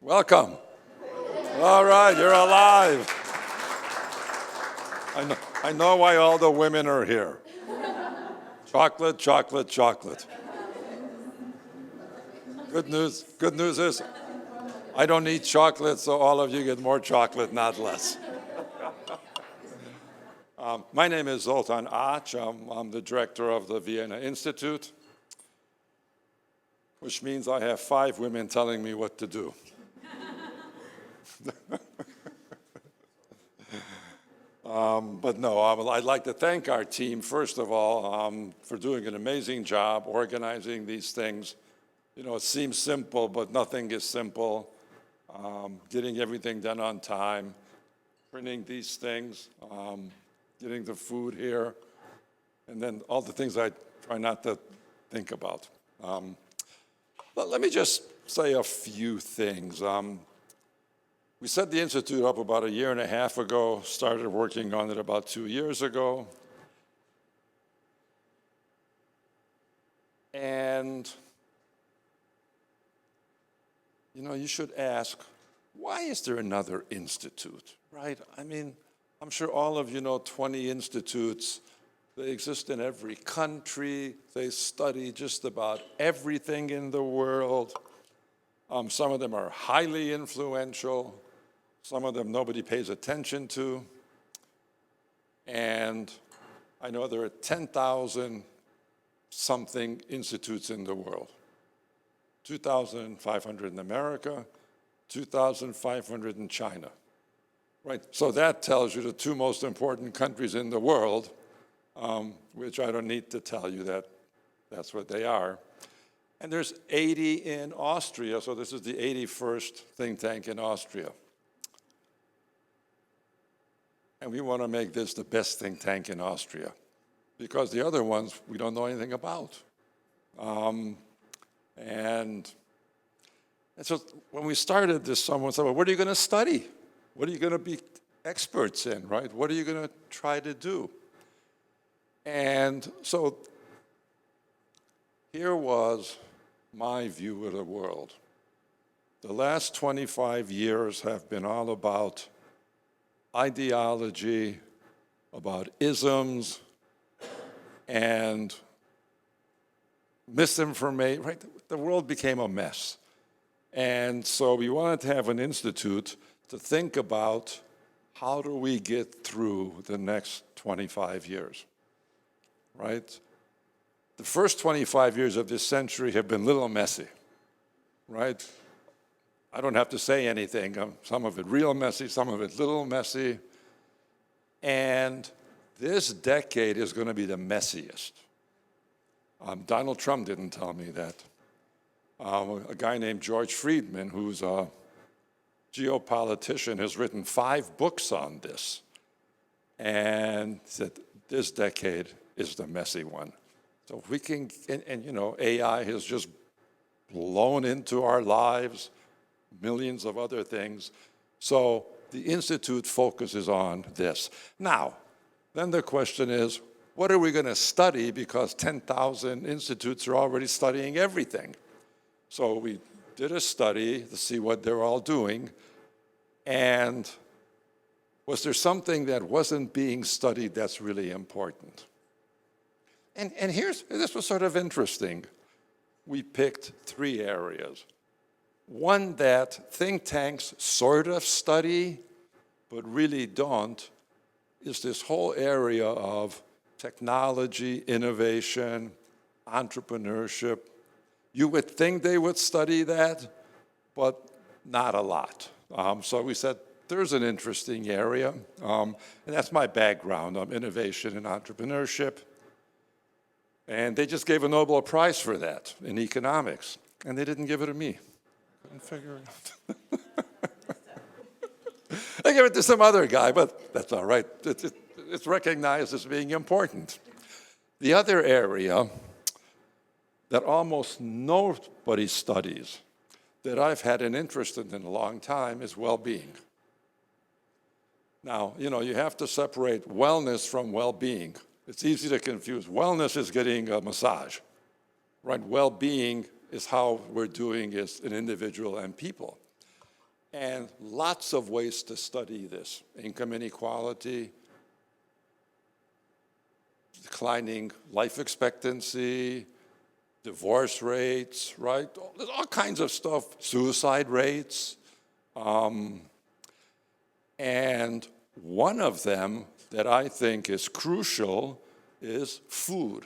Welcome. All right, you're alive. I know why all the women are here. Chocolate, chocolate, chocolate. Good news is I don't eat chocolate, so all of you get more chocolate, not less. My name is 𝐊𝐚𝐿. I'm the director of the Vienna Institute, which means I have 5 women telling me what to do. But no, I'd like to thank our team, first of all, for doing an amazing job organizing these things. You know, it seems simple, but nothing is simple. Getting everything done on time, printing these things, getting the food here, and then all the things I try not to think about. But let me just say a few things. We set the Institute up about 1.5 years ago, started working on it about 2 years ago. And, you know, you should ask, why is there another institute, right? I mean, I'm sure all of you know 20 institutes. They exist in every country. They study just about everything in the world. Some of them are highly influential. Some of them nobody pays attention to. And I know there are 10,000 something institutes in the world. 2,500 in America, 2,500 in China. Right, so that tells you the 2 most important countries in the world, which I don't need to tell you that that's what they are. And there's 80 in Austria, so this is the 81st think tank in Austria. And we want to make this the best think tank in Austria, because the other ones we don't know anything about. And so when we started this, someone said, well, what are you going to study? What are you going to be experts in, right? What are you going to try to do? And so here was my view of the world. The last 25 years have been all about ideology, about isms, and misinformation, right? The world became a mess. And so we wanted to have an institute to think about how do we get through the next 25 years, right? The first 25 years of this century have been a little messy, right? I don't have to say anything. Some of it real messy, some of it little messy. And this decade is going to be the messiest. Donald Trump didn't tell me that. A guy named George Friedman, who's a geopolitician, has written 5 books on this. And said this decade is the messy one. So if we can, and you know, AI has just blown into our lives, millions of other things. So the Institute focuses on this. Now, then the question is, what are we going to study? Because 10,000 institutes are already studying everything. So we did a study to see what they're all doing. And was there something that wasn't being studied that's really important? And this was sort of interesting. We picked 3 areas. One that think tanks sort of study, but really don't, is this whole area of technology, innovation, entrepreneurship. You would think they would study that, but not a lot. So we said, there's an interesting area, and that's my background, innovation and entrepreneurship. And they just gave a Nobel Prize for that in economics, and they didn't give it to me. Couldn't figure it out. They gave it to some other guy, but that's all right. It's recognized as being important. The other area that almost nobody studies, that I've had an interest in a long time, is well-being. Now, you know, you have to separate wellness from well-being. It's easy to confuse. Wellness is getting a massage, right? Well-being is how we're doing as an individual and people. And lots of ways to study this. Income inequality, declining life expectancy, divorce rates, right? There's all kinds of stuff, suicide rates. And one of them that I think is crucial is food,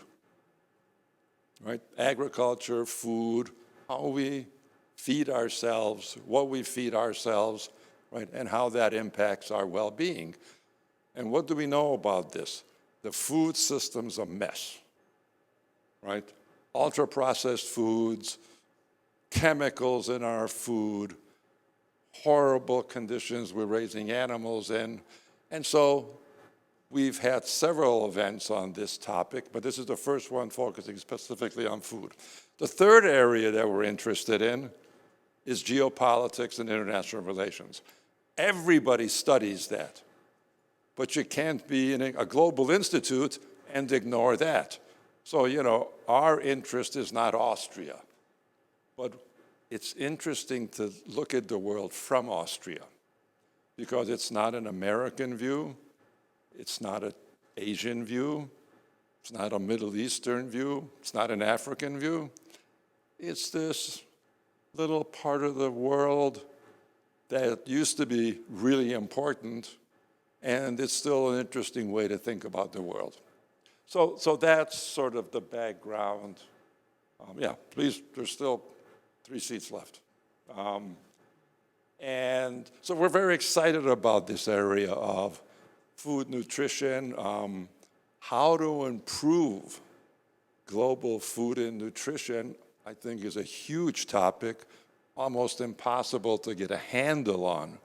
right? Agriculture, food, how we feed ourselves, what we feed ourselves, right? And how that impacts our well-being. And what do we know about this? The food system's a mess, right? Ultra-processed foods, chemicals in our food, horrible conditions we're raising animals in. And so we've had several events on this topic, but this is the first one focusing specifically on food. The third area that we're interested in is geopolitics and international relations. Everybody studies that, but you can't be in a global institute and ignore that. So, you know, our interest is not Austria, but it's interesting to look at the world from Austria because it's not an American view, it's not an Asian view, it's not a Middle Eastern view, it's not an African view. It's this little part of the world that used to be really important, and it's still an interesting way to think about the world. So that's sort of the background. Yeah, please, there's still 3 seats left. And so we're very excited about this area of food nutrition, how to improve global food and nutrition, I think is a huge topic, almost impossible to get a handle on,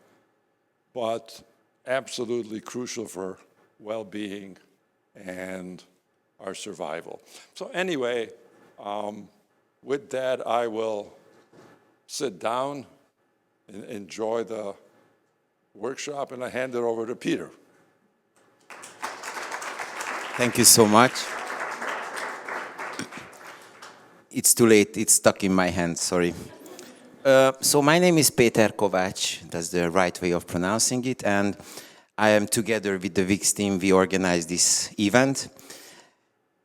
but absolutely crucial for well-being and our survival. So anyway, with that, I will sit down and enjoy the workshop, and I hand it over to Peter. Thank you so much. It's too late, it's stuck in my hand, sorry. So my name is 𝐊𝐴𝐚𝐿, that's the right way of pronouncing it, and I am together with the VIGS team, we organized this event,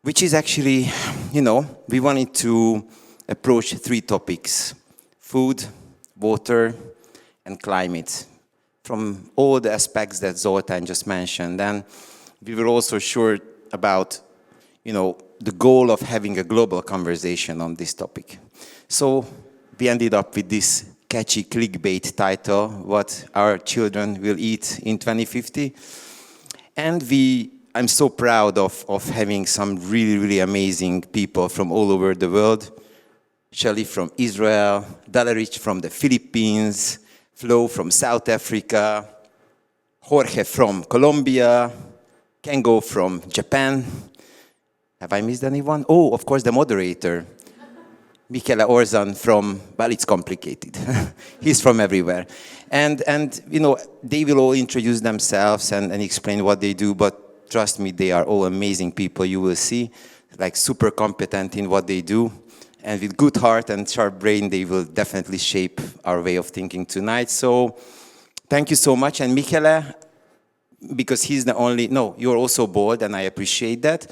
which is actually, you know, we wanted to approach 3 topics: food, water, and climate, from all the aspects that Zoltán just mentioned. And we were also sure about, you know, the goal of having a global conversation on this topic. So we ended up with this catchy clickbait title, What Our Children Will Eat in 2050. And I'm so proud of having some really, really amazing people from all over the world. Shelley from Israel, 𝐊𝐴𝐚𝐿 from the Philippines, Flo from South Africa, Jorge from Colombia, 𝐏𝐚𝐬 from Japan. Have I missed anyone? Oh, of course, the moderator, 𝐊𝐚𝐬𝐬 𝐓𝐡𝐢𝐬 from, well, it's complicated. He's from everywhere. And you know, they will all introduce themselves and explain what they do, but trust me, they are all amazing people, you will see, like super competent in what they do. And with good heart and sharp brain, they will definitely shape our way of thinking tonight. So thank you so much. And 𝐊𝐚𝐬𝐬, because he's the only, no, you're also bold, and I appreciate that.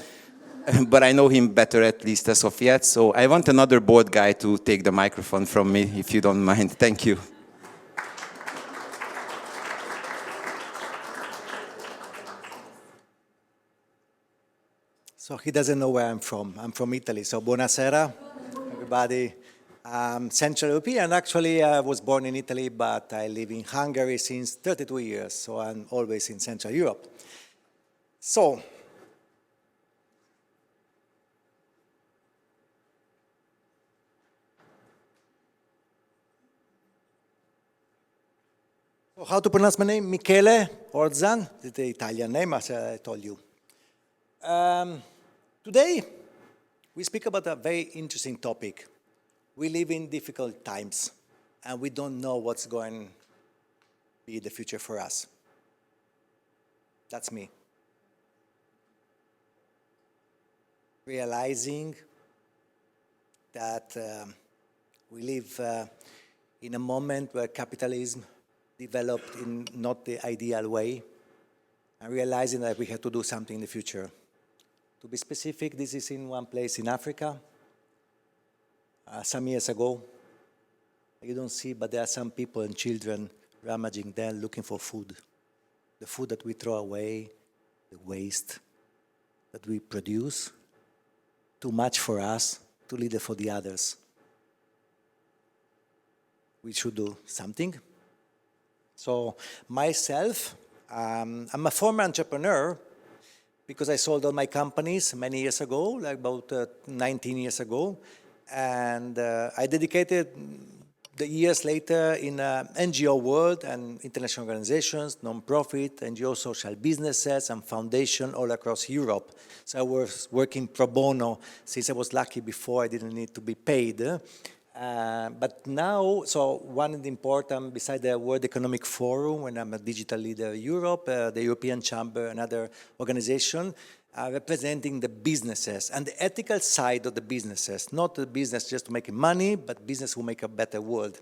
But I know him better, at least as of yet. So I want another bold guy to take the microphone from me, if you don't mind. Thank you. So he doesn't know where I'm from. I'm from Italy. So buonasera, everybody. Central European. Actually, I was born in Italy, but I live in Hungary since 32 years. So I'm always in Central Europe. So how to pronounce my name? Michele Orzan, the Italian name, as I told you. Today, we speak about a very interesting topic. We live in difficult times, and we don't know what's going to be the future for us. That's me. Realizing that we live in a moment where capitalism developed in not the ideal way, and realizing that we have to do something in the future. To be specific, this is in one place in Africa. Some years ago, you don't see, but there are some people and children rummaging there looking for food. The food that we throw away, the waste that we produce, too much for us, too little for the others. We should do something. So myself, I'm a former entrepreneur because I sold all my companies many years ago, like about 19 years ago. And I dedicated the years later in NGO world and international organizations, non-profit, NGO social businesses, and foundations all across Europe. So I was working pro bono since I was lucky before I didn't need to be paid. But now, so one of the important, besides the World Economic Forum, when I'm a digital leader in Europe, the European Chamber, another organization, representing the businesses and the ethical side of the businesses, not the business just to make money, but business will make a better world.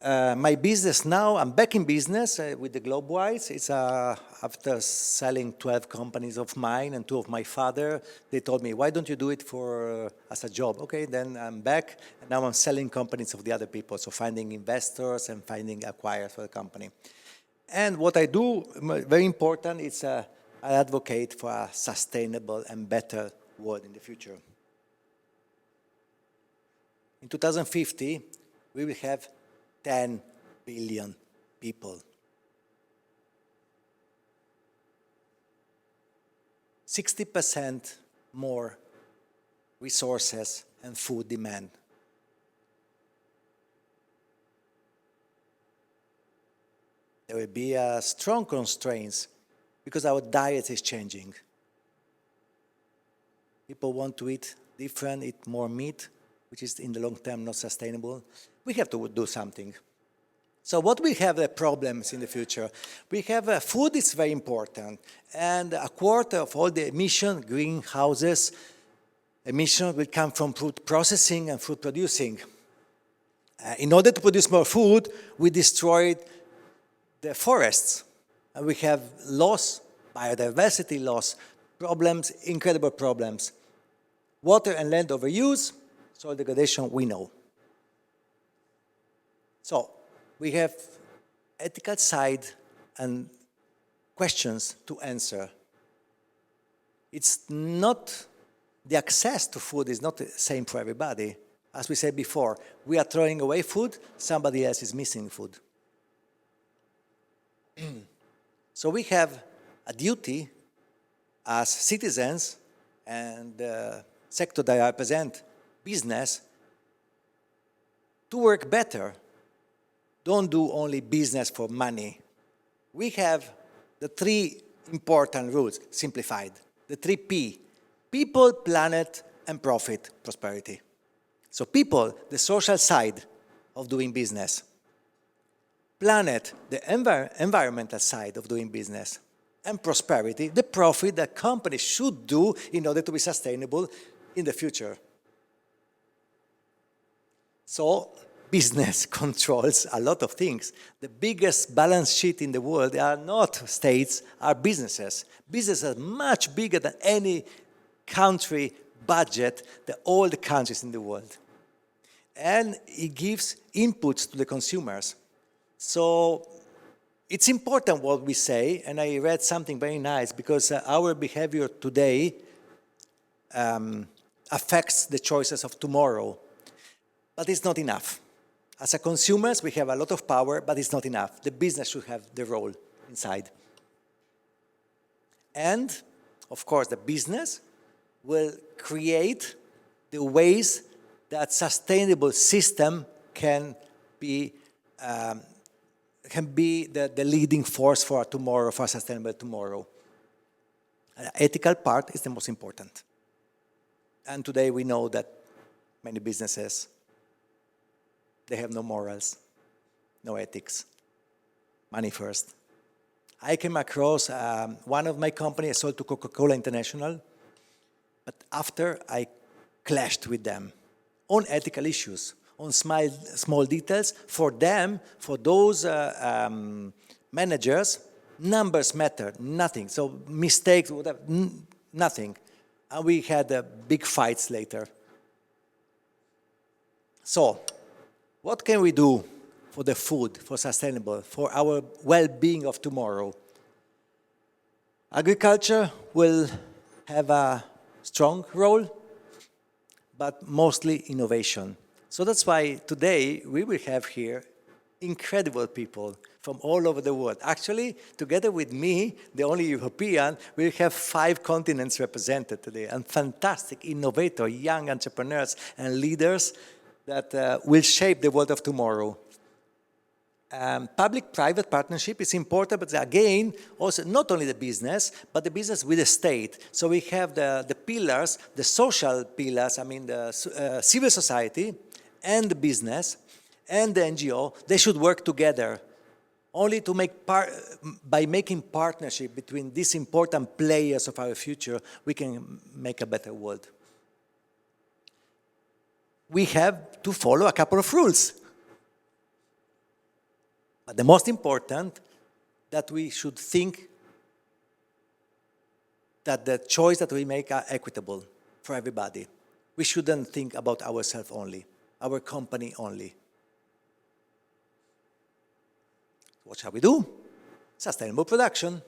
My business now, I'm back in business with the GlobeWise. It's after selling 12 companies of mine and 2 of my father, they told me, why don't you do it as a job? Okay, then I'm back, and now I'm selling companies of the other people, so finding investors and finding acquirers for the company. And what I do, very important, it's I advocate for a sustainable and better world in the future. In 2050, we will have 10 billion people. 60% more resources and food demand. There will be strong constraints because our diet is changing. People want to eat different, eat more meat, which is in the long term not sustainable. We have to do something. So what we have the problems in the future? We have food is very important, and a quarter of all the emission, greenhouses emission, will come from food processing and food producing. In order to produce more food, we destroyed the forests, and we have loss, biodiversity loss, problems, incredible problems. Water and land overuse, soil degradation, we know. So we have ethical side and questions to answer. It's not, the access to food is not the same for everybody. As we said before, we are throwing away food, somebody else is missing food. So we have a duty as citizens and the sector that I represent, business, to work better. Don't do only business for money. We have the 3 important rules, simplified. The 3 P, people, planet, and profit, prosperity. So people, the social side of doing business. Planet, the environmental side of doing business. And prosperity, the profit that companies should do in order to be sustainable in the future. So business controls a lot of things. The biggest balance sheet in the world are not states, are businesses. Businesses are much bigger than any country budget, all the countries in the world. And it gives inputs to the consumers. So it's important what we say, and I read something very nice, because our behavior today affects the choices of tomorrow. But it's not enough. As a consumers, we have a lot of power, but it's not enough. The business should have the role inside. And, of course, the business will create the ways that sustainable system can be the leading force for tomorrow, for a sustainable tomorrow. The ethical part is the most important. And today we know that many businesses, they have no morals, no ethics, money first. I came across one of my companies, I sold to Coca-Cola International, but after I clashed with them on ethical issues, on small details. For them, for those managers, numbers matter, nothing. So mistakes, whatever, nothing. And we had big fights later. So, what can we do for the food, for sustainable, for our well-being of tomorrow? Agriculture will have a strong role, but mostly innovation. So that's why today we will have here incredible people from all over the world. Actually, together with me, the only European, we'll have 5 continents represented today, and fantastic innovators, young entrepreneurs and leaders that will shape the world of tomorrow. Public-private partnership is important, but again, also not only the business, but the business with the state. So we have the pillars, the social pillars, I mean the civil society and the business and the NGO, they should work together. Only to make by making partnership between these important players of our future, we can make a better world. We have to follow a couple of rules. But the most important, that we should think that the choice that we make are equitable for everybody. We shouldn't think about ourselves only, our company only. What shall we do? Sustainable production.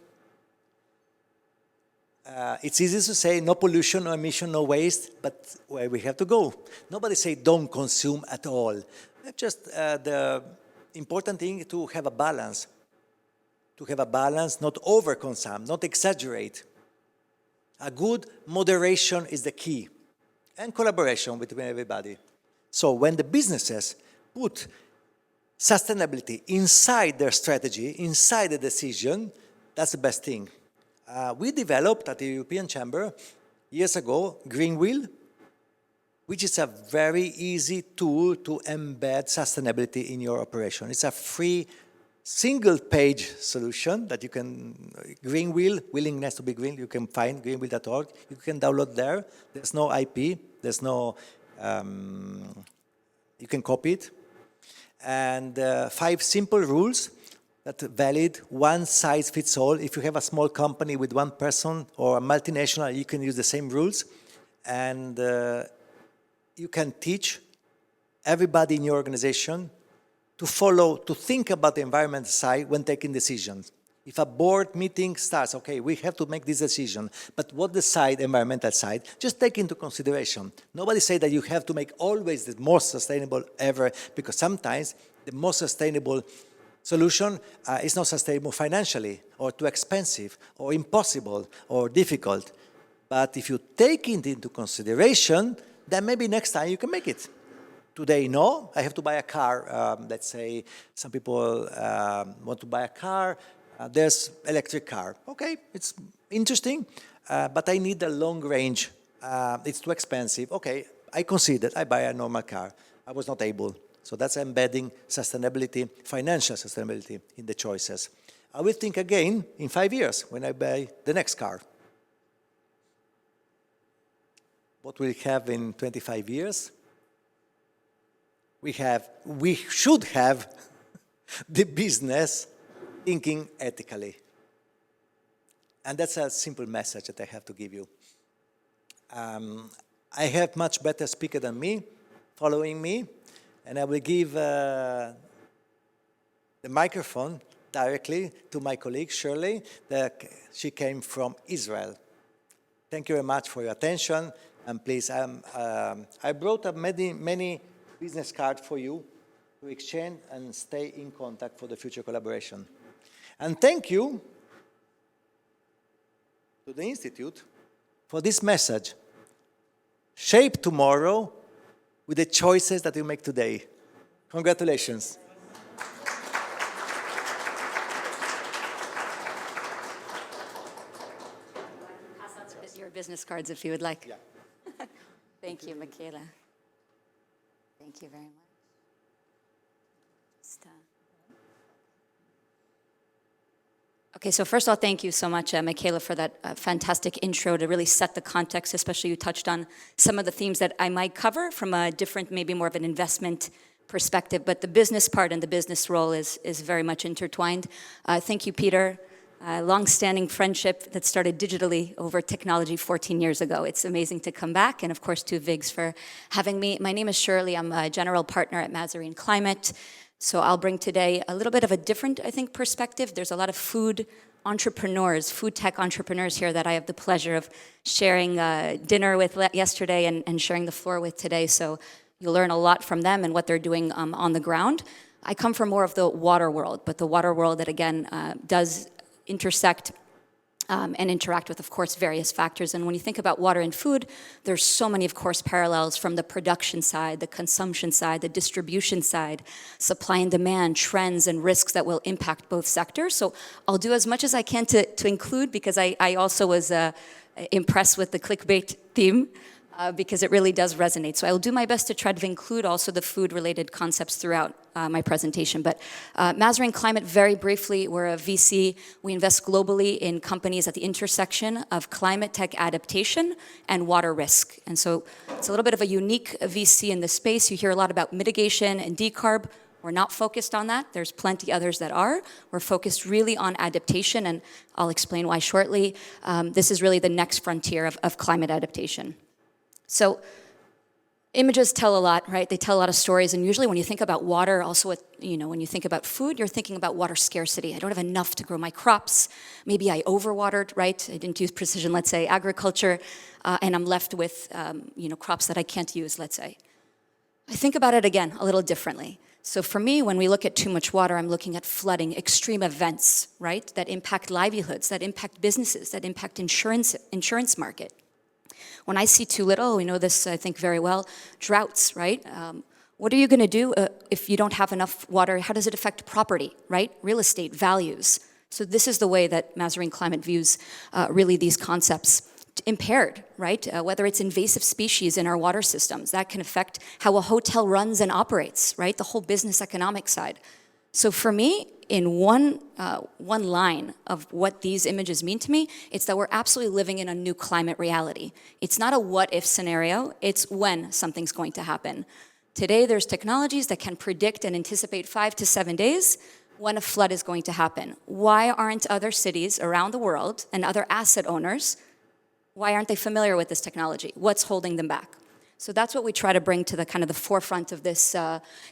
It's easy to say no pollution, no emission, no waste, but where we have to go. Nobody say don't consume at all. Just the important thing is to have a balance. To have a balance, not overconsume, not exaggerate. A good moderation is the key. And collaboration between everybody. So when the businesses put sustainability inside their strategy, inside the decision, that's the best thing. We developed at the European Chamber years ago Green Wheel, which is a very easy tool to embed sustainability in your operation. It's a free single-page solution that you can, Green Wheel, willingness to be green, you can find greenwheel.org. You can download there. There's no IP. There's no, you can copy it. And 5 simple rules that valid, one size fits all. If you have a small company with 1 person or a multinational, you can use the same rules. And you can teach everybody in your organization to follow, to think about the environment side when taking decisions. If a board meeting starts, okay, we have to make this decision, but what the side, environmental side, just take into consideration. Nobody say that you have to make always the most sustainable ever, because sometimes the most sustainable solution is not sustainable financially, or too expensive, or impossible, or difficult. But if you take it into consideration, then maybe next time you can make it. Today, no, I have to buy a car. Let's say some people want to buy a car. There's electric car. Okay, it's interesting, but I need a long range. It's too expensive. Okay, I considered, I buy a normal car. I was not able. So that's embedding sustainability, financial sustainability in the choices. I will think again in 5 years when I buy the next car. What will we have in 25 years? We should have the business thinking ethically. And that's a simple message that I have to give you. I have much better speaker than me following me, and I will give the microphone directly to my colleague, Shirley. She came from Israel. Thank you very much for your attention, and please, I brought up many business cards for you to exchange and stay in contact for the future collaboration. And thank you to the Institute for this message. Shape tomorrow with the choices that you make today. Congratulations. Pass out your business cards if you would like. Yeah. Thank you, Michaela. Thank you very much. Just, Okay, so first of all, thank you so much, Michaela, for that fantastic intro to really set the context, especially you touched on some of the themes that I might cover from a different, maybe more of an investment perspective, but the business part and the business role is very much intertwined. Thank you, Peter. Long-standing friendship that started digitally over technology 14 years ago. It's amazing to come back, and of course to VIGS for having me. My name is Shirley. I'm a general partner at 𝐷𝐬𝐬𝐜𝐸 Climate. So I'll bring today a little bit of a different, I think, perspective. There's a lot of food entrepreneurs, food tech entrepreneurs here that I have the pleasure of sharing dinner with yesterday and sharing the floor with today. So you'll learn a lot from them and what they're doing on the ground. I come from more of the water world, but the water world that, again, does intersect and interact with, of course, various factors. And when you think about water and food, there's so many, of course, parallels from the production side, the consumption side, the distribution side, supply and demand, trends and risks that will impact both sectors. So I'll do as much as I can to include, because I also was impressed with the clickbait theme, because it really does resonate. So I'll do my best to try to include also the food-related concepts throughout my presentation. But 𝐷𝐬𝐬𝐜𝐸 Climate, very briefly, we're a VC. We invest globally in companies at the intersection of climate tech adaptation and water risk. And so it's a little bit of a unique VC in this space. You hear a lot about mitigation and decarb. We're not focused on that. There's plenty others that are. We're focused really on adaptation, and I'll explain why shortly. This is really the next frontier of climate adaptation. So images tell a lot, right? They tell a lot of stories, and usually when you think about water, also when you think about food, you're thinking about water scarcity. I don't have enough to grow my crops. Maybe I overwatered, right? I didn't use precision, let's say, agriculture, and I'm left with crops that I can't use, let's say. I think about it again a little differently. So for me, when we look at too much water, I'm looking at flooding, extreme events, right? That impact livelihoods, that impact businesses, that impact insurance market. When I see too little, we know this, I think, very well, droughts, right? What are you going to do if you don't have enough water? How does it affect property, right? Real estate, values. So this is the way that 𝐷𝐬𝐬𝐜𝐸 Climate views really these concepts. Impaired, right? Whether it's invasive species in our water systems, that can affect how a hotel runs and operates, right? The whole business economic side. So for me, in one line of what these images mean to me, it's that we're absolutely living in a new climate reality. It's not a what-if scenario, it's when something's going to happen. Today, there's technologies that can predict and anticipate 5 to 7 days when a flood is going to happen. Why aren't other cities around the world and other asset owners, why aren't they familiar with this technology? What's holding them back? So that's what we try to bring to the kind of the forefront of this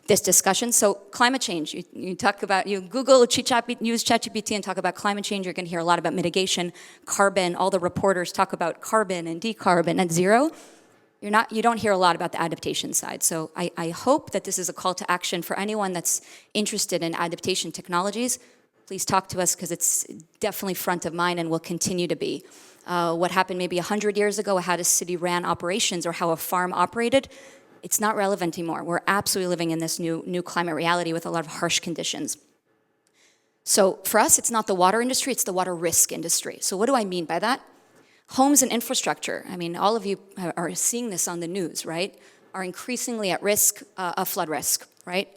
discussion. So climate change, you talk about, you Google, use ChatGPT and talk about climate change, you're gonna hear a lot about mitigation, carbon, all the reporters talk about carbon and decarb and net zero. You don't hear a lot about the adaptation side. So I hope that this is a call to action for anyone that's interested in adaptation technologies. Please talk to us, because it's definitely front of mind and will continue to be. What happened maybe 100 years ago, how a city ran operations or how a farm operated, it's not relevant anymore. We're absolutely living in this new climate reality with a lot of harsh conditions. So for us, it's not the water industry, it's the water risk industry. So what do I mean by that? Homes and infrastructure, I mean, all of you are seeing this on the news, right? Are increasingly at risk of flood risk, right?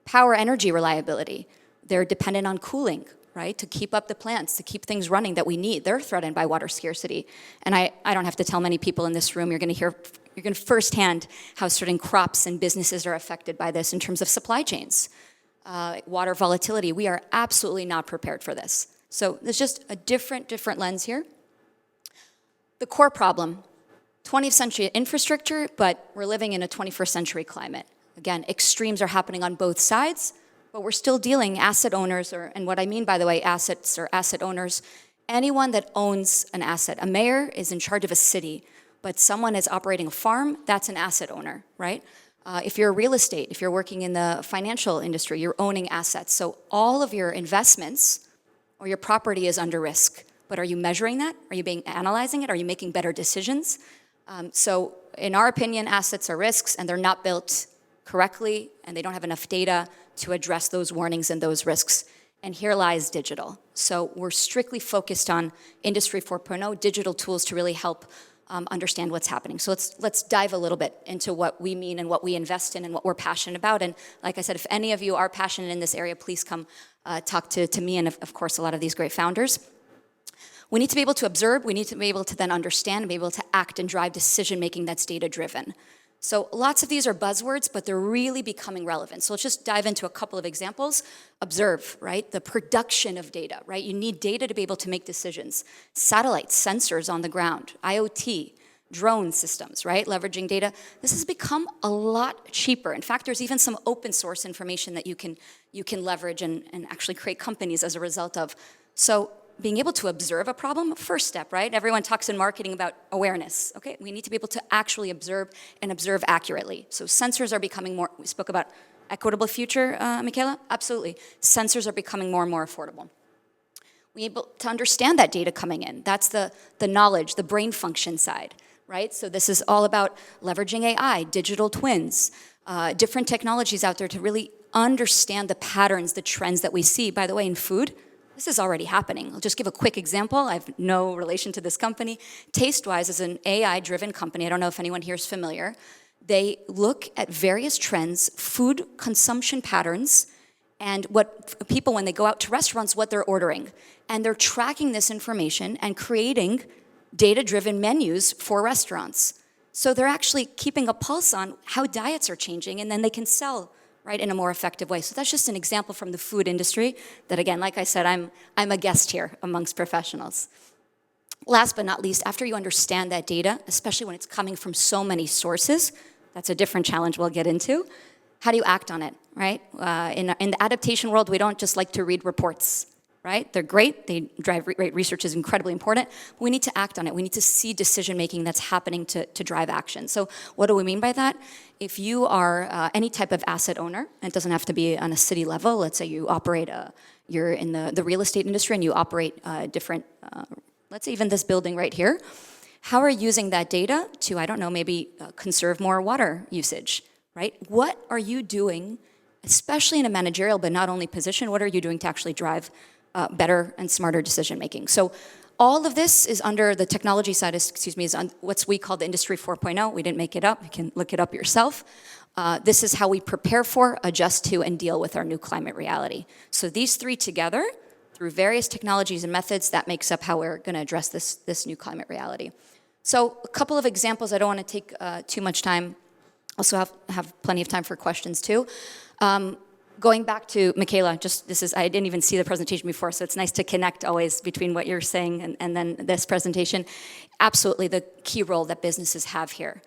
Power energy reliability, they're dependent on cooling, right, to keep up the plants, to keep things running that we need. They're threatened by water scarcity. And I don't have to tell many people in this room, you're going to firsthand how certain crops and businesses are affected by this in terms of supply chains. Water volatility, we are absolutely not prepared for this. So there's just a different lens here. The core problem, 20th century infrastructure, but we're living in a 21st century climate. Again, extremes are happening on both sides, but we're still dealing asset owners, and what I mean, by the way, assets or asset owners, anyone that owns an asset. A mayor is in charge of a city, but someone is operating a farm, that's an asset owner, right? If you're real estate, if you're working in the financial industry, you're owning assets. So all of your investments or your property is under risk. But are you measuring that? Are you analyzing it? Are you making better decisions? So in our opinion, assets are risks, and they're not built correctly, and they don't have enough data to address those warnings and those risks. And here lies digital. So we're strictly focused on Industry 4.0, digital tools to really help understand what's happening. So let's dive a little bit into what we mean and what we invest in and what we're passionate about. And like I said, if any of you are passionate in this area, please come talk to me and, of course, a lot of these great founders. We need to be able to observe. We need to be able to then understand and be able to act and drive decision-making that's data-driven. So lots of these are buzzwords, but they're really becoming relevant. So let's just dive into a couple of examples. Observe, right? The production of data, right? You need data to be able to make decisions. Satellites, sensors on the ground, IoT, drone systems, right? Leveraging data. This has become a lot cheaper. In fact, there's even some open source information that you can leverage and actually create companies as a result of. So being able to observe a problem, first step, right? Everyone talks in marketing about awareness. Okay, we need to be able to actually observe and observe accurately. So sensors are becoming more, we spoke about equitable future, Michaela? Absolutely. Sensors are becoming more and more affordable. We able to understand that data coming in. That's the knowledge, the brain function side, right? So this is all about leveraging AI, digital twins, different technologies out there to really understand the patterns, the trends that we see. By the way, in food, this is already happening. I'll just give a quick example. I have no relation to this company. TasteWise is an AI-driven company. I don't know if anyone here is familiar. They look at various trends, food consumption patterns, and what people, when they go out to restaurants, what they're ordering. And they're tracking this information and creating data-driven menus for restaurants. So they're actually keeping a pulse on how diets are changing, and then they can sell, right, in a more effective way. So that's just an example from the food industry that, again, like I said, I'm a guest here amongst professionals. Last but not least, after you understand that data, especially when it's coming from so many sources, that's a different challenge we'll get into. How do you act on it, right? In the adaptation world, we don't just like to read reports, right? They're great, they drive, research is incredibly important, but we need to act on it. We need to see decision-making that's happening to drive action. So what do we mean by that? If you are any type of asset owner, and it doesn't have to be on a city level, let's say you operate, you're in the real estate industry and you operate different, let's say even this building right here, how are you using that data to, I don't know, maybe conserve more water usage, right? What are you doing, especially in a managerial but not only position, what are you doing to actually drive better and smarter decision making? So all of this is under the technology side, is on what we call the Industry 4.0. We didn't make it up. You can look it up yourself. This is how we prepare for, adjust to, and deal with our new climate reality. So these three together, through various technologies and methods, that makes up how we're going to address this new climate reality. So a couple of examples. I don't want to take too much time. Also have plenty of time for questions too. Going back to Michaela, I didn't even see the presentation before, so it's nice to connect always between what you're saying and then this presentation. Absolutely the key role that businesses have here.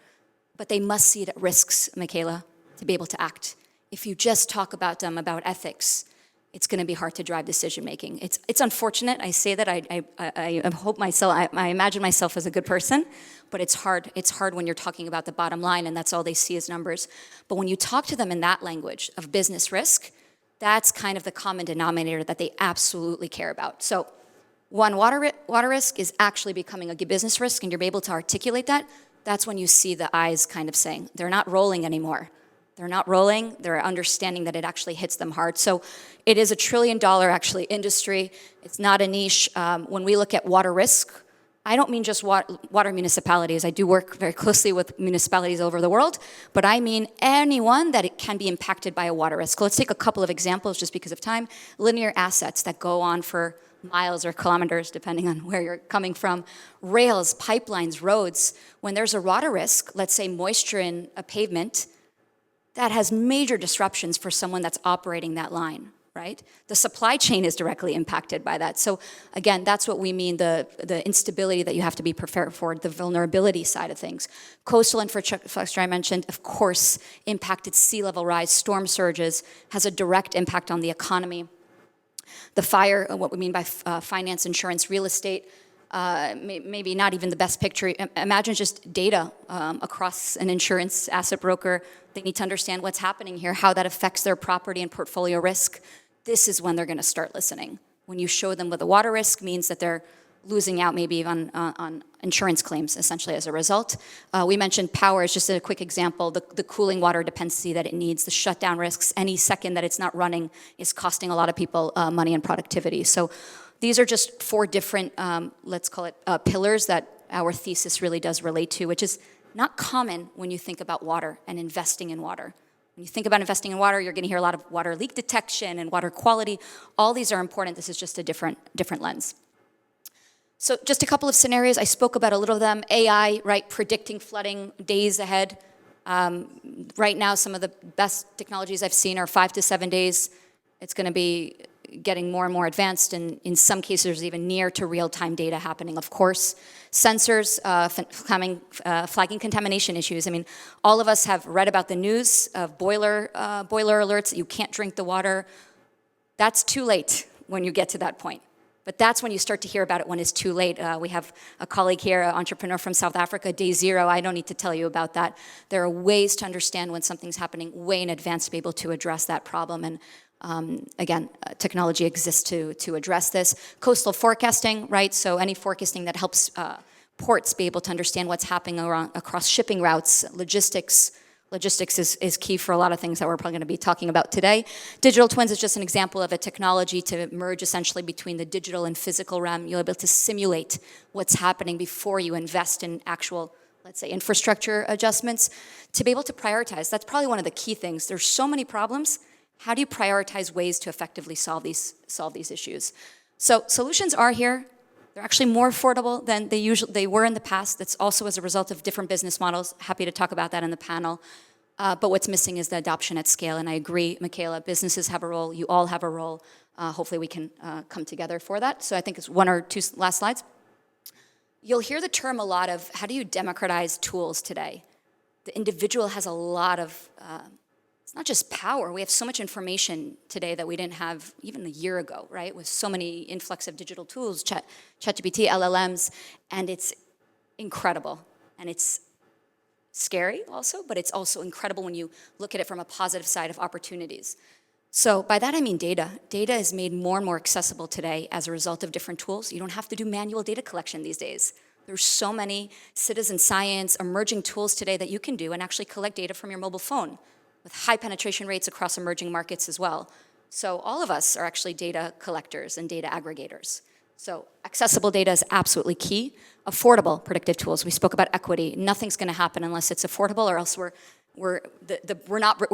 But they must see it at risks, Michaela, to be able to act. If you just talk about them, about ethics, it's going to be hard to drive decision making. It's unfortunate. I say that I hope myself, I imagine myself as a good person, but it's hard. It's hard when you're talking about the bottom line and that's all they see as numbers. But when you talk to them in that language of business risk, that's kind of the common denominator that they absolutely care about. So one, water risk is actually becoming a business risk, and you're able to articulate that. That's when you see the eyes kind of saying, they're not rolling anymore. They're not rolling, they're understanding that it actually hits them hard. So it is $1 trillion actually industry. It's not a niche. When we look at water risk, I don't mean just water municipalities. I do work very closely with municipalities all over the world, but I mean anyone that it can be impacted by a water risk. Let's take a couple of examples just because of time. Linear assets that go on for miles or kilometers, depending on where you're coming from. Rails, pipelines, roads. When there's a water risk, let's say moisture in a pavement, that has major disruptions for someone that's operating that line, right? The supply chain is directly impacted by that. So again, that's what we mean, the instability that you have to be prepared for, the vulnerability side of things. Coastal infrastructure, I mentioned, of course, impacted sea level rise, storm surges, has a direct impact on the economy. The fire, what we mean by finance, insurance, real estate, maybe not even the best picture. Imagine just data across an insurance asset broker. They need to understand what's happening here, how that affects their property and portfolio risk. This is when they're going to start listening. When you show them what the water risk means, that they're losing out maybe on insurance claims, essentially, as a result. We mentioned power as just a quick example, the cooling water dependency that it needs, the shutdown risks. Any second that it's not running is costing a lot of people money and productivity. So these are just 4 different, let's call it, pillars that our thesis really does relate to, which is not common when you think about water and investing in water. When you think about investing in water, you're going to hear a lot of water leak detection and water quality. All these are important. This is just a different lens. So just a couple of scenarios. I spoke about a little of them. AI, right, predicting flooding days ahead. Right now, some of the best technologies I've seen are 5 to 7 days. It's going to be getting more and more advanced, and in some cases, there's even near to real-time data happening, of course. Sensors flagging contamination issues. I mean, all of us have read about the news of boiler alerts that you can't drink the water. That's too late when you get to that point. But that's when you start to hear about it when it's too late. We have a colleague here, an entrepreneur from South Africa, day zero. I don't need to tell you about that. There are ways to understand when something's happening way in advance to be able to address that problem. And again, technology exists to address this. Coastal forecasting, right? So any forecasting that helps ports be able to understand what's happening across shipping routes, logistics. Logistics is key for a lot of things that we're probably going to be talking about today. Digital twins is just an example of a technology to merge essentially between the digital and physical realm. You'll be able to simulate what's happening before you invest in actual, let's say, infrastructure adjustments, to be able to prioritize. That's probably one of the key things. There's so many problems. How do you prioritize ways to effectively solve these issues? So solutions are here. They're actually more affordable than they were in the past. That's also as a result of different business models. Happy to talk about that in the panel. But what's missing is the adoption at scale. And I agree, Michaela, businesses have a role. You all have a role. Hopefully we can come together for that. So I think it's one or two last slides. You'll hear the term a lot of, how do you democratize tools today? The individual has a lot of, it's not just power. We have so much information today that we didn't have even a year ago, right? With so many influx of digital tools, ChatGPT, LLMs, and it's incredible. And it's scary also, but it's also incredible when you look at it from a positive side of opportunities. So by that I mean data. Data is made more and more accessible today as a result of different tools. You don't have to do manual data collection these days. There's so many citizen science, emerging tools today that you can do and actually collect data from your mobile phone, with high penetration rates across emerging markets as well. So all of us are actually data collectors and data aggregators. So accessible data is absolutely key. Affordable predictive tools. We spoke about equity. Nothing's going to happen unless it's affordable, or else we're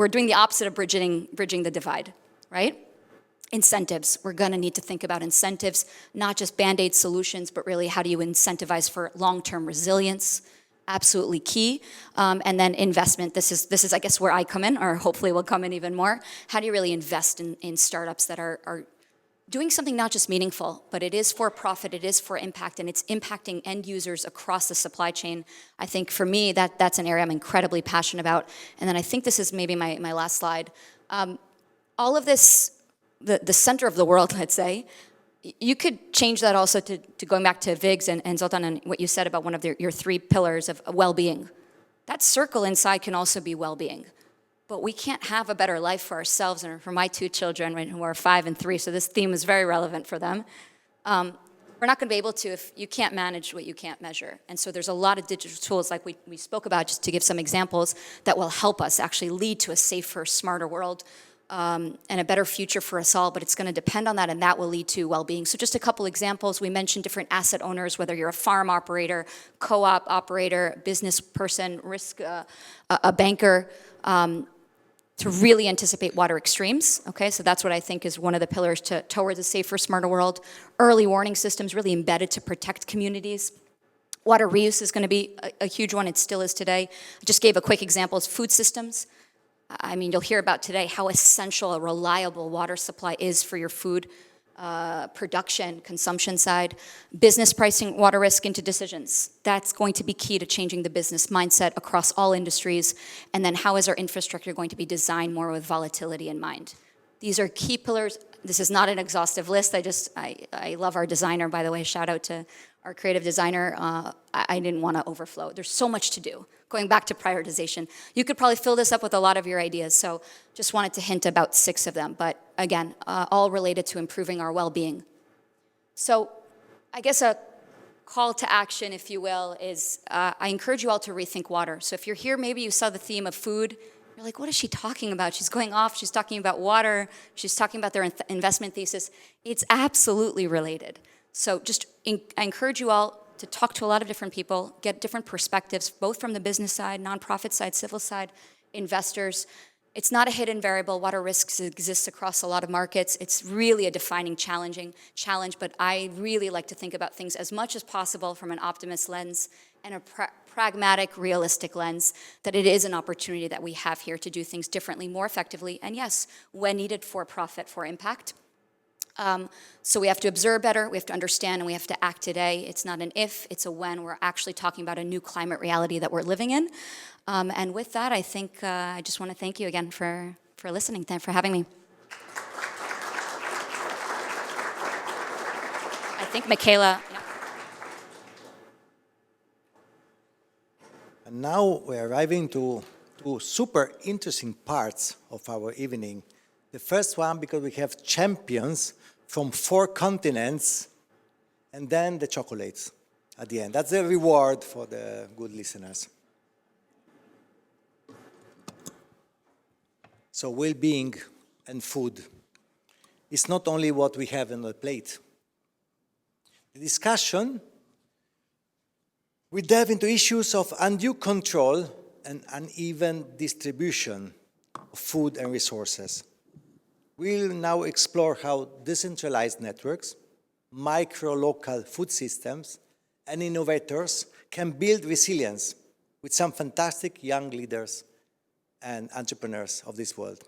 doing the opposite of bridging the divide, right? Incentives. We're going to need to think about incentives, not just Band-Aid solutions, but really how do you incentivize for long-term resilience? Absolutely key. And then investment. This is I guess where I come in, or hopefully will come in even more. How do you really invest in startups that are doing something not just meaningful, but it is for profit, it is for impact, and it's impacting end users across the supply chain? I think for me, that's an area I'm incredibly passionate about. And then I think this is maybe my last slide. All of this, the center of the world, let's say, you could change that also to going back to VIGS and Zoltan and what you said about one of your three pillars of well-being. That circle inside can also be well-being. But we can't have a better life for ourselves and for my two children, right, who are 5 and 3, so this theme is very relevant for them. We're not going to be able to if you can't manage what you can't measure. And so there's a lot of digital tools like we spoke about, just to give some examples, that will help us actually lead to a safer, smarter world. And a better future for us all, but it's going to depend on that, and that will lead to well-being. So just a couple examples. We mentioned different asset owners, whether you're a farm operator, co-op operator, business person, risk, a banker, to really anticipate water extremes. Okay, so that's what I think is one of the pillars towards a safer, smarter world. Early warning systems really embedded to protect communities. Water reuse is going to be a huge one. It still is today. I just gave a quick example. Food systems. I mean, you'll hear about today how essential a reliable water supply is for your food production, consumption side. Business pricing water risk into decisions. That's going to be key to changing the business mindset across all industries. And then how is our infrastructure going to be designed more with volatility in mind? These are key pillars. This is not an exhaustive list. I love our designer, by the way. Shout out to our creative designer. I didn't want to overflow. There's so much to do. Going back to prioritization, you could probably fill this up with a lot of your ideas. So just wanted to hint about 6 of them. But again, all related to improving our well-being. So I guess a call to action, if you will, is I encourage you all to rethink water. So if you're here, maybe you saw the theme of food. You're like, what is she talking about? She's going off. She's talking about water. She's talking about their investment thesis. It's absolutely related. So just I encourage you all to talk to a lot of different people, get different perspectives, both from the business side, nonprofit side, civil side, investors. It's not a hidden variable. Water risks exists across a lot of markets. It's really a defining challenge, but I really like to think about things as much as possible from an optimist lens and a pragmatic, realistic lens, that it is an opportunity that we have here to do things differently, more effectively, and yes, when needed, for profit, for impact. So we have to observe better, we have to understand, and we have to act today. It's not an if, it's a when. We're actually talking about a new climate reality that we're living in. And with that, I think I just want to thank you again for listening, for having me. I think Michaela. Yeah. And now we're arriving to two super interesting parts of our evening. The first one, because we have champions from 4 continents, and then the chocolates at the end. That's the reward for the good listeners. So well-being and food is not only what we have on the plate. The discussion, we delve into issues of undue control and uneven distribution of food and resources. We'll now explore how decentralized networks, micro-local food systems, and innovators can build resilience with some fantastic young leaders and entrepreneurs of this world.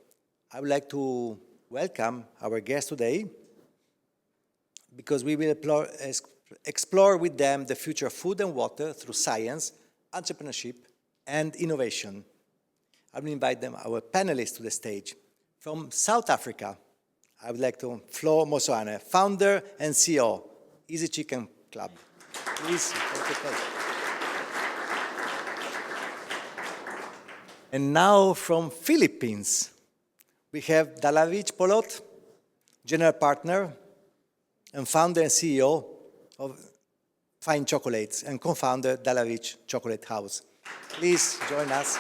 I would like to welcome our guests today because we will explore with them the future of food and water through science, entrepreneurship, and innovation. I will invite them, our panelists, to the stage. From South Africa, I would like to Flo Mosoane, founder and CEO, Easy Chicken Club. Please, take your place. And now from Philippines, we have Dalavich Polot, general partner and founder and CEO of Fine Chocolates and co-founder Dalavich Chocolate House. Please join us.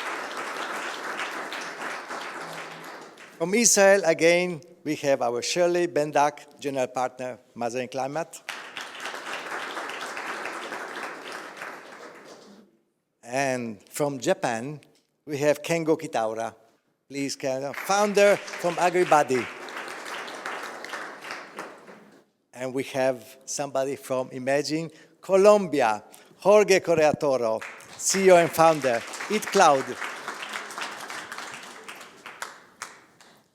From Israel, again, we have our Shirley Bendak, general partner, Mother and Climate. And from Japan, we have Kengo Kitaura. Please, Kengo, founder from Agribody. And we have somebody from Imagine Colombia, Jorge Correa Toro, CEO and founder, 𝐖𝐚𝐭𝐜𝐻.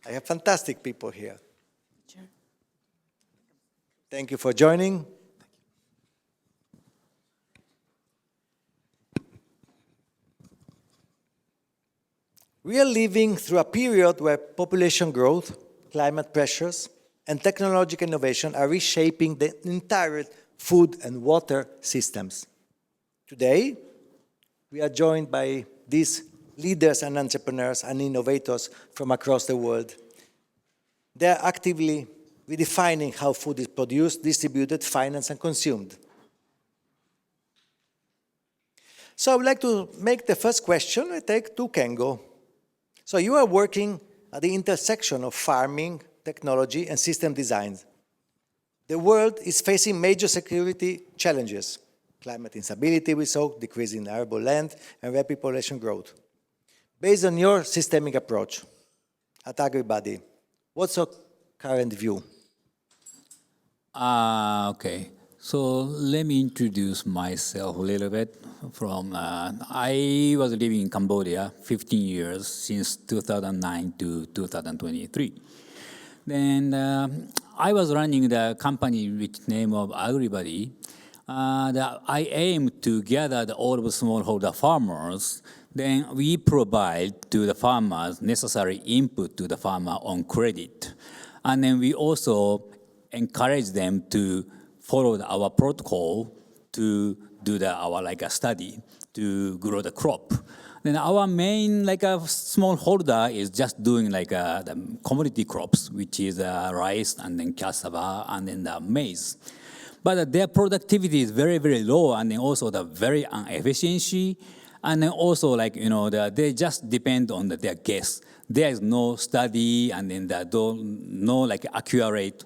I have fantastic people here. Sure. Thank you for joining. We are living through a period where population growth, climate pressures, and technological innovation are reshaping the entire food and water systems. Today, we are joined by these leaders and entrepreneurs and innovators from across the world. They are actively redefining how food is produced, distributed, financed, and consumed. So I would like to make the first question I take to Kengo. So you are working at the intersection of farming, technology, and system design. The world is facing major security challenges. Climate instability, we saw, decreasing arable land, and rapid population growth. Based on your systemic approach at Agribody, what's your current view? Okay. So let me introduce myself a little bit. I was living in Cambodia 15 years, since 2009 to 2023. Then I was running the company with the name of Agribody. I aim to gather all of the smallholder farmers. Then we provide to the farmers necessary input to the farmer on credit. And then we also encourage them to follow our protocol to do our study to grow the crop. Then our main smallholder is just doing the commodity crops, which is rice and then cassava and then the maize. But their productivity is very, very low, and then also the very inefficiency, and then also they just depend on their guess. There is no study, and then no accurate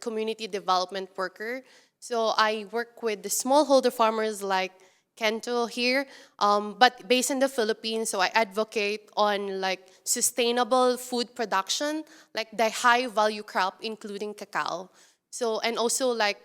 community development worker. So I work with the smallholder farmers like �㞜𐐿 here, but based in the Philippines. So I advocate on like sustainable food production, like the high value crop, including cacao. So, and also like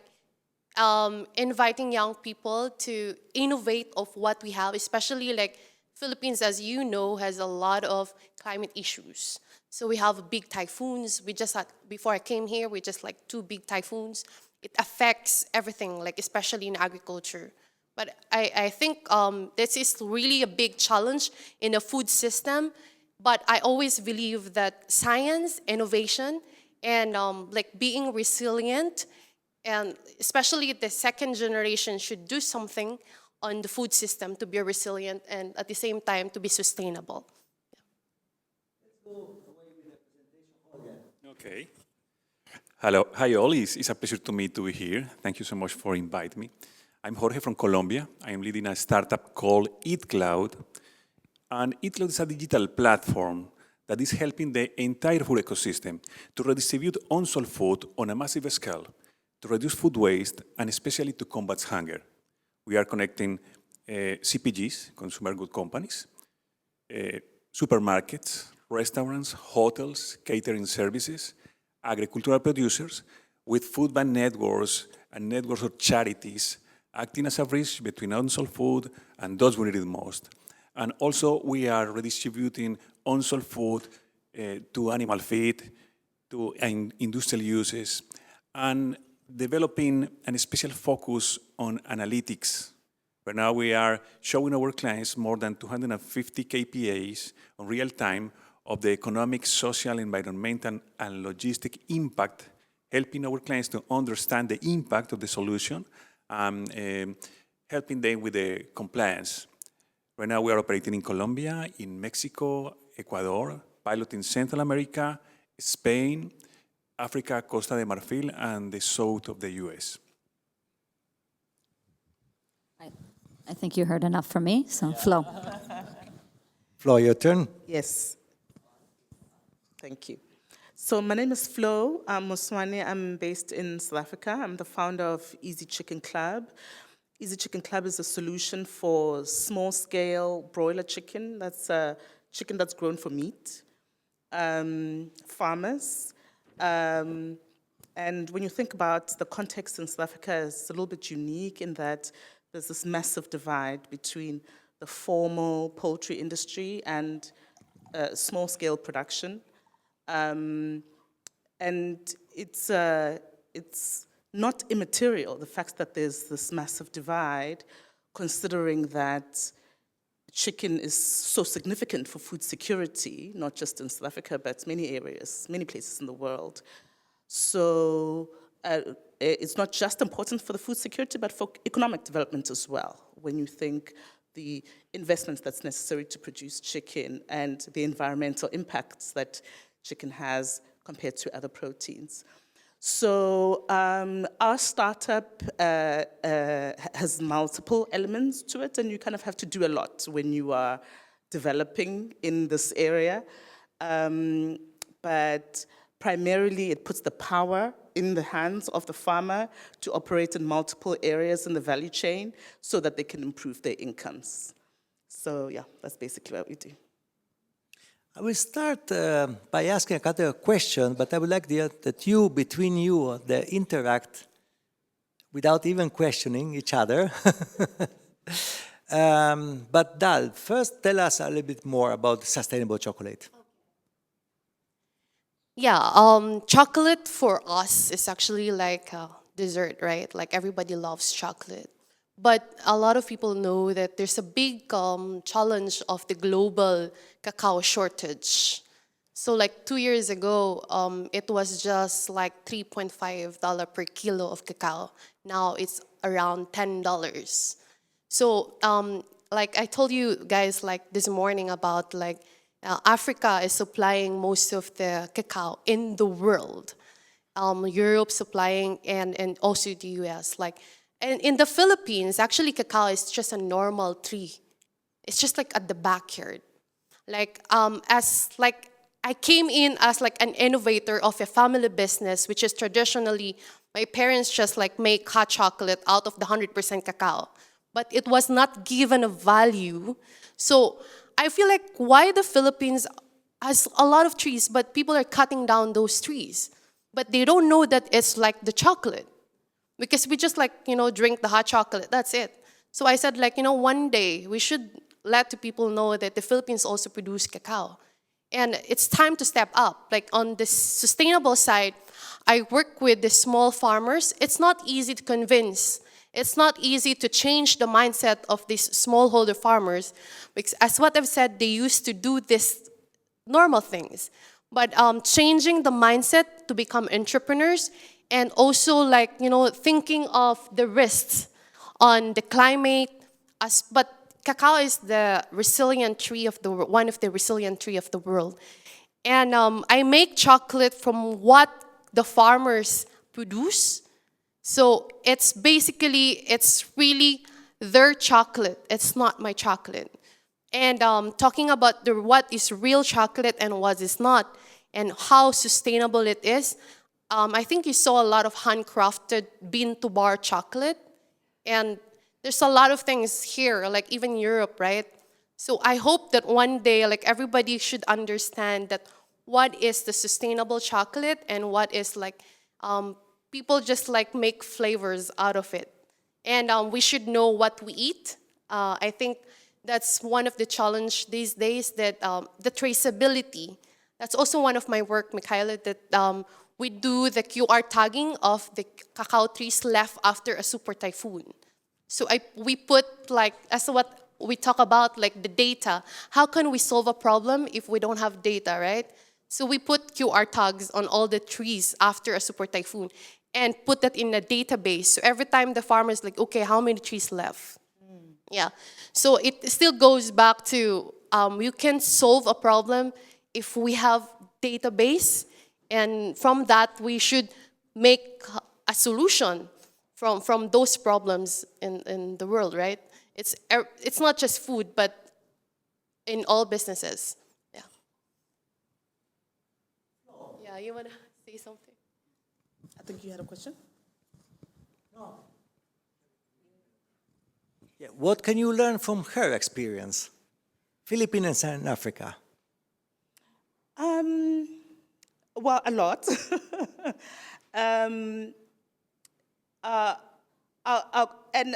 inviting young people to innovate of what we have, especially like Philippines, as you know, has a lot of climate issues. So we have big typhoons. We just had, before I came here, we just like 2 big typhoons. It affects everything, like especially in agriculture. But I think this is really a big challenge in the food system. But I always believe that science, innovation, and like being resilient, and especially the second generation should do something on the food system to be resilient and at the same time to be sustainable. Okay. Hello. Hi, all. It's a pleasure to me to be here. Thank you so much for inviting me. I'm Jorge from Colombia. I am leading a startup called 𝐖𝐚𝐿. And 𝐖𝐚𝐿 is a digital platform that is helping the entire food ecosystem to redistribute unsold food on a massive scale, to reduce food waste, and especially to combat hunger. We are connecting CPGs, consumer good companies, supermarkets, restaurants, hotels, catering services, agricultural producers, with food bank networks and networks of charities acting as a bridge between unsold food and those who need it most. And also, we are redistributing unsold food to animal feed, to industrial uses, and developing a special focus on analytics. Right now, we are showing our clients more than 250 KPIs on real time of the economic, social, environmental, and logistic impact, helping our clients to understand the impact of the solution, helping them with the compliance. Right now, we are operating in Colombia, in Mexico, Ecuador, pilot in Central America, Spain, Africa, Costa de Marfil, and the south of the US. I think you heard enough from me, so Flo. Flo, your turn. Yes. Thank you. So my name is Flo Moswane. I'm based in South Africa. I'm the founder of 𝐓𝐴𝐬𝐬𝐢𝐿 𝐓𝐴𝐬𝐬𝐢𝐿 is a solution for small-scale broiler chicken. That's a chicken that's grown for meat. Farmers. And when you think about the context in South Africa, it's a little bit unique in that there's this massive divide between the formal poultry industry and small-scale production. And it's not immaterial, the fact that there's this massive divide, considering that chicken is so significant for food security, not just in South Africa, but many areas, many places in the world. So it's not just important for the food security, but for economic development as well, when you think the investments that's necessary to produce chicken and the environmental impacts that chicken has compared to other proteins. So our startup has multiple elements to it, and you kind of have to do a lot when you are developing in this area. But primarily, it puts the power in the hands of the farmer to operate in multiple areas in the value chain so that they can improve their incomes. So yeah, that's basically what we do. I will start by asking a couple of questions, but I would like that between you, interact without even questioning each other. But Dal, first tell us a little bit more about sustainable chocolate. Yeah, chocolate for us is actually like a dessert, right? Like everybody loves chocolate. But a lot of people know that there's a big challenge of the global cacao shortage. So like 2 years ago, it was just like $3.5 per kilo of cacao. Now it's around $10. So like I told you guys like this morning about like Africa is supplying most of the cacao in the world. Europe supplying and also the US. Like, and in the Philippines, actually cacao is just a normal tree. It's just like at the backyard. Like as like I came in as like an innovator of a family business, which is traditionally my parents just like make hot chocolate out of the 100% cacao, but it was not given a value. So I feel like why the Philippines has a lot of trees, but people are cutting down those trees, but they don't know that it's like the chocolate, because we just like drink the hot chocolate. That's it. So I said like one day we should let the people know that the Philippines also produce cacao. And it's time to step up. Like on the sustainable side, I work with the small farmers. It's not easy to convince. It's not easy to change the mindset of these smallholder farmers, because as what I've said, they used to do this normal things. But changing the mindset to become entrepreneurs, and also like, thinking of the risks on the climate, but cacao is the resilient tree of the one of the resilient tree of the world, and I make chocolate from what the farmers produce. So it's really their chocolate. It's not my chocolate. And talking about what is real chocolate and what is not, and how sustainable it is. I think you saw a lot of handcrafted bean to bar chocolate, and there's a lot of things here, like even Europe, right? So I hope that one day, like everybody should understand that what is the sustainable chocolate and what is like, people just like make flavors out of it. And we should know what we eat. I think that's one of the challenge these days, that the traceability. That's also one of my work, Michaela, that we do the QR tagging of the cacao trees left after a super typhoon. So we put like, as what we talk about, like the data. How can we solve a problem if we don't have data, right? So we put QR tags on all the trees after a super typhoon and put that in a database. So every time the farmer is like, okay, how many trees left? Yeah. So it still goes back to you can solve a problem if we have database, and from that we should make a solution from those problems in the world, right? It's not just food, but in all businesses. Yeah. Yeah, you want to say something? I think you had a question? Yeah, what can you learn from her experience? Philippines and Africa. Well, a lot. And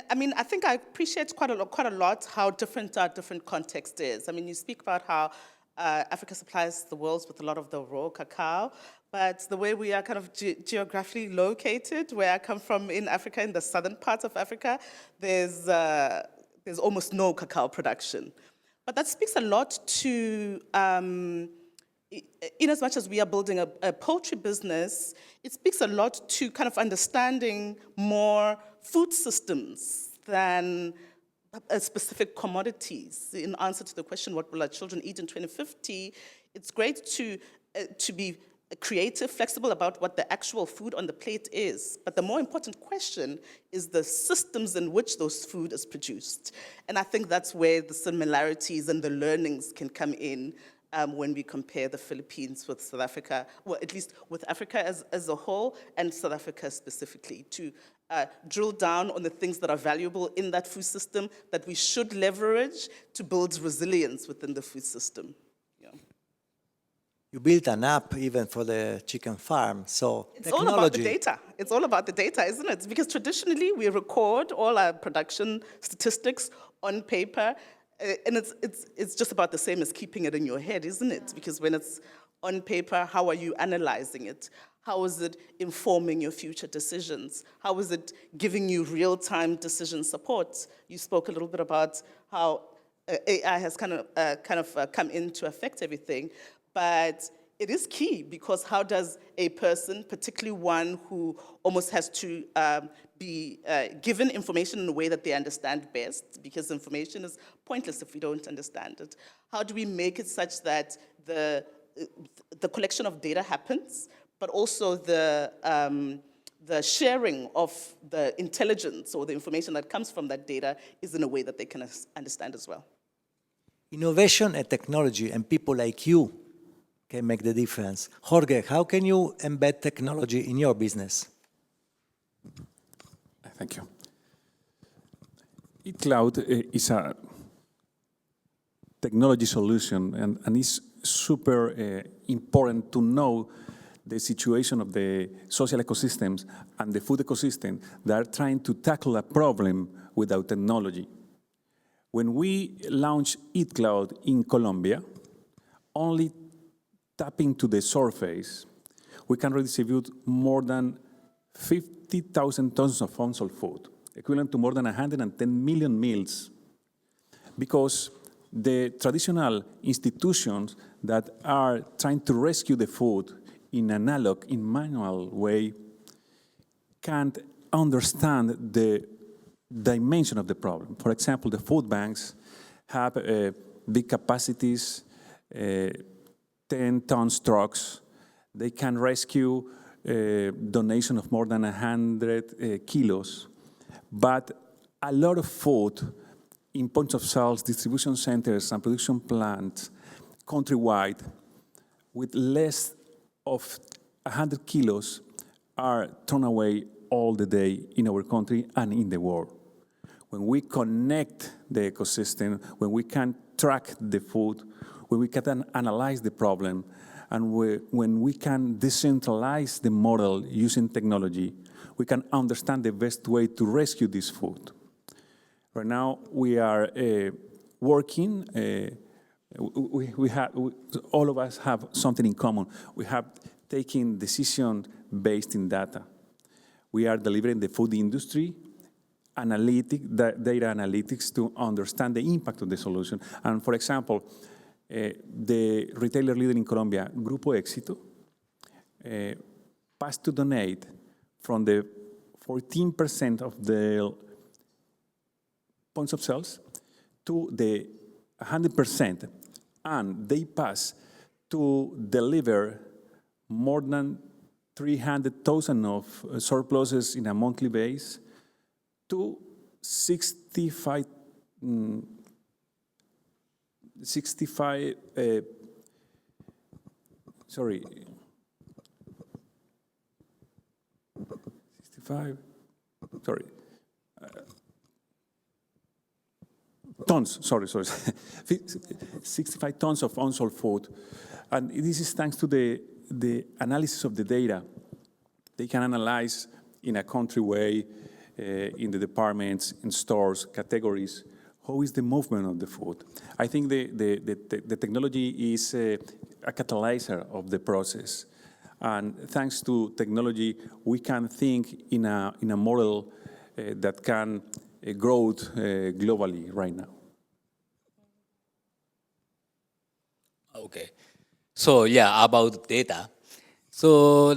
I mean, I think I appreciate quite a lot how different our different context is. I mean, you speak about how Africa supplies the world with a lot of the raw cacao, but the way we are kind of geographically located, where I come from in Africa, in the southern part of Africa, there's almost no cacao production. But that speaks a lot to, in as much as we are building a poultry business, it speaks a lot to kind of understanding more food systems than specific commodities. In answer to the question, what will our children eat in 2050, it's great to be creative, flexible about what the actual food on the plate is. But the more important question is the systems in which those food is produced. And I think that's where the similarities and the learnings can come in when we compare the Philippines with South Africa, well, at least with Africa as a whole and South Africa specifically, to drill down on the things that are valuable in that food system that we should leverage to build resilience within the food system. Yeah. You built an app even for the chicken farm, so It's technology. all about the data. It's all about the data, isn't it? Because traditionally we record all our production statistics on paper, and it's just about the same as keeping it in your head, isn't it? Because when it's On paper, how are you analyzing it? How is it informing your future decisions? How is it giving you real-time decision support? You spoke a little bit about how AI has kind of come in to affect everything, but it is key, because how does a person, particularly one who almost has to be given information in a way that they understand best, because information is pointless if we don't understand it. How do we make it such that the collection of data happens, but also the sharing of the intelligence or the information that comes from that data is in a way that they can understand as well? Innovation and technology and people like you can make the difference. Jorge, how can you embed technology in your business? Thank you. 𝐖𝐚𝐭𝐜𝐡 is a technology solution, and it's super important to know the situation of the social ecosystems and the food ecosystem that are trying to tackle a problem without technology. When we launched 𝐖𝐚𝐭𝐜𝐻 in Colombia, only tapping to the surface, we can redistribute more than 50,000 tons of unsold food, equivalent to more than 110 million meals, because the traditional institutions that are trying to rescue the food in analog, in manual way, can't understand the dimension of the problem. For example, the food banks have big capacities, 10-ton trucks. They can rescue donation of more than 100 kilos. But a lot of food in points of sales, distribution centers, and production plants countrywide with less of 100 kilos are thrown away all the day in our country and in the world. When we connect the ecosystem, when we can track the food, when we can analyze the problem, and when we can decentralize the model using technology, we can understand the best way to rescue this food. Right now, we are working. All of us have something in common. We have taken decisions based in data. We are delivering the food industry data analytics to understand the impact of the solution. And for example, the retailer leader in Colombia, Grupo 𝐓𝐡𝐢𝐬, passed to donate from the 14% of the points of sales to the 100%, and they pass to deliver more than 300,000 of surpluses in a monthly base to 65 tons, 65 tons of unsold food. And this is thanks to the analysis of the data. They can analyze in a country way, in the departments, in stores, categories, how is the movement of the food. I think the technology is a catalyzer of the process. And thanks to technology, we can think in a model that can grow globally right now. Okay. So yeah, about data. So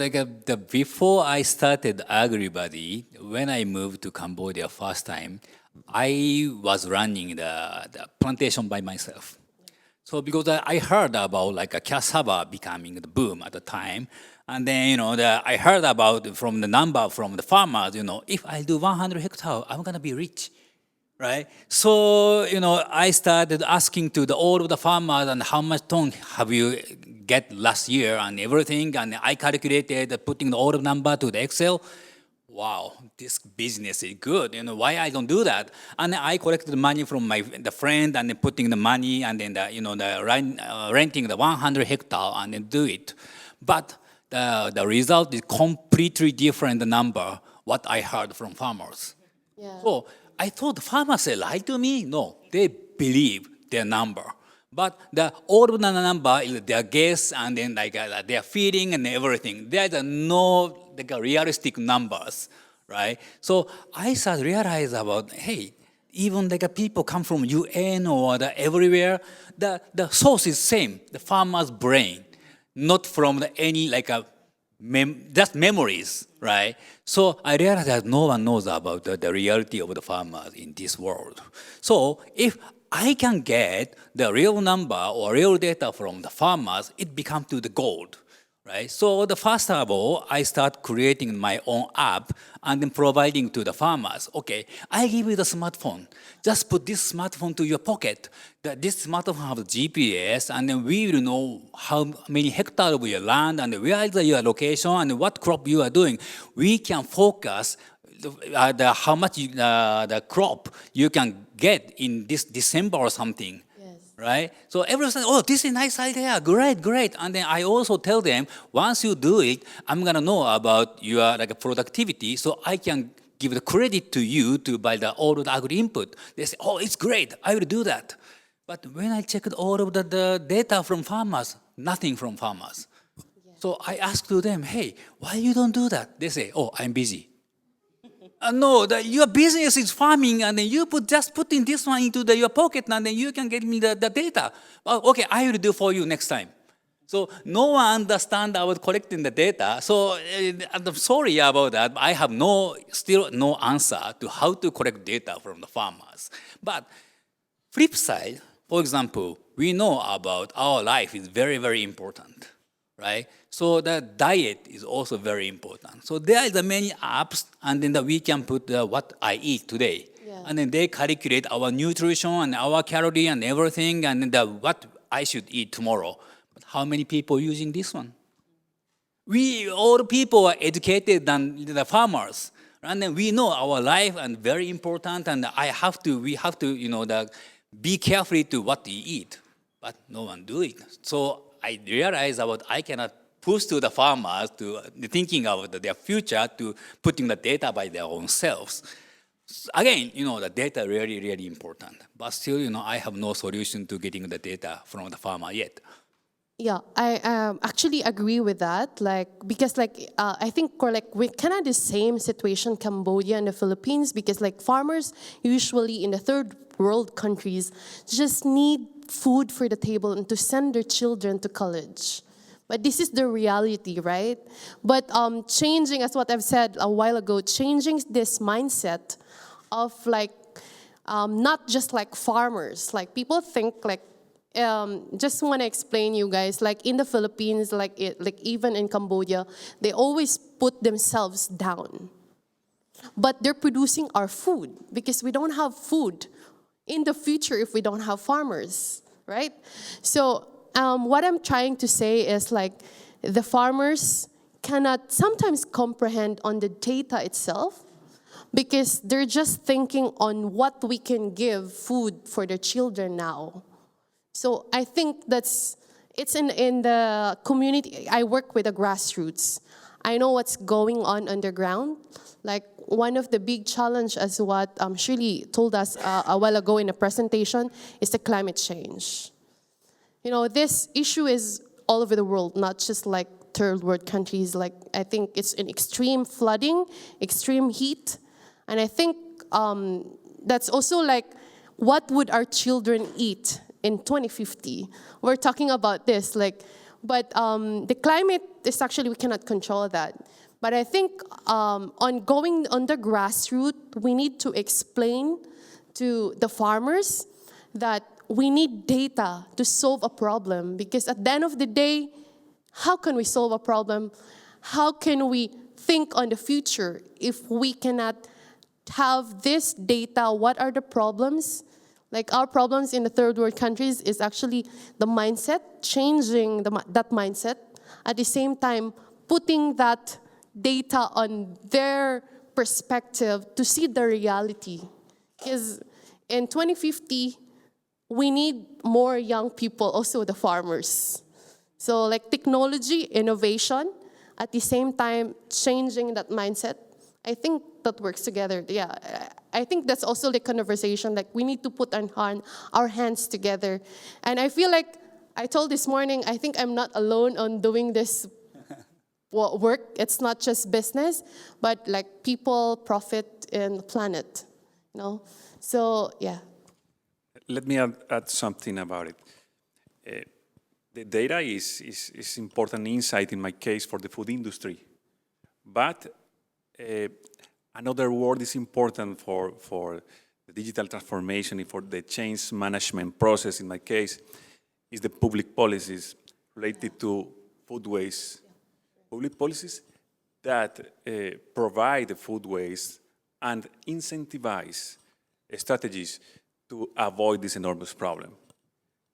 before I started AgriBuddy, when I moved to Cambodia first time, I was running the plantation by myself. So because I heard about a cassava becoming the boom at the time, and then I heard about from the number from the farmers, if I do 100 hectares, I'm gonna be rich, right? So I started asking to all of the farmers and how much ton have you get last year and everything, and I calculated putting all of the number to the Excel. Wow, this business is good. Why I don't do that? And I collected money from the friend and then putting the money and then renting the 100 hectares and then do it. But the result is completely different number what I heard from farmers. Yeah. So I thought the farmers lied to me. No, they believe their number. But the all of the number is their guess and then like their feeling and everything. There is no like realistic numbers, right? So I started to realize about, hey, even like people come from UN or everywhere, the source is same, the farmer's brain, not from any like just memories, right? So I realized that no one knows about the reality of the farmers in this world. So if I can get the real number or real data from the farmers, it becomes to the gold, right? So the first of all, I start creating my own app and then providing to the farmers. Okay, I give you the smartphone. Just put this smartphone to your pocket. This smartphone has GPS, and then we will know how many hectares of your land and where is your location and what crop you are doing. We can focus how much the crop you can get in this December or something. Right? So everyone says, oh, this is a nice idea, great, great. And then I also tell them, once you do it, I'm gonna know about your like productivity, so I can give the credit to you to buy all of the agri input. They say, oh, it's great, I will do that. But when I checked all of the data from farmers, nothing from farmers. So I asked to them, hey, why you don't do that? They say, oh, I'm busy. No, your business is farming, and then you just put in this one into your pocket, and then you can get me the data. Oh, okay, I will do for you next time. So no one understands about collecting the data. So I'm sorry about that. I have still no answer to how to collect data from the farmers. But flip side, for example, we know about our life is very, very important, right? So the diet is also very important. So there is many apps, and then we can put what I eat today. Yeah. And then they calculate our nutrition and our calorie and everything, and then what I should eat tomorrow. But how many people using this one? All people are educated than the farmers. And then we know our life and very important, and we have to, be careful to what we eat. But no one do it. So I realized I cannot push to the farmers to thinking about their future to putting the data by their own selves. Again, the data really, really important. But still, I have no solution to getting the data from the farmer yet. Yeah, I actually agree with that. Because I think we kind of the same situation Cambodia and the Philippines, because farmers usually in the third world countries just need food for the table and to send their children to college. But this is the reality, right? But changing, as what I've said a while ago, changing this mindset of not just farmers. People think just want to explain you guys, in the Philippines, even in Cambodia, they always put themselves down. But they're producing our food because we don't have food in the future if we don't have farmers, right? So what I'm trying to say is the farmers cannot sometimes comprehend on the data itself because they're just thinking on what we can give food for their children now. So I think it's in the community. I work with the grassroots. I know what's going on underground. One of the big challenge, as what Shirley told us a while ago in a presentation, is the climate change. This issue is all over the world, not just third world countries. I think it's in extreme flooding, extreme heat. And I think that's also what would our children eat in 2050? We're talking about this, but the climate is actually, we cannot control that. But I think on going on the grassroots, we need to explain to the farmers that we need data to solve a problem, because at the end of the day, how can we solve a problem? How can we think on the future if we cannot have this data? What are the problems? Our problems in the third world countries is actually the mindset, changing that mindset. At the same time, putting that data on their perspective to see the reality. Because in 2050, we need more young people, also the farmers. So technology, innovation, at the same time changing that mindset. I think that works together. Yeah, I think that's also the conversation. Like we need to put our hands together. And I feel like I told this morning, I think I'm not alone on doing this work. It's not just business, but like people, profit, and the planet. You know. So yeah. Let me add something about it. The data is important insight in my case for the food industry, but another word is important for the digital transformation, for the change management process in my case, is the public policies related to food waste. Public policies that provide the food waste and incentivize strategies to avoid this enormous problem.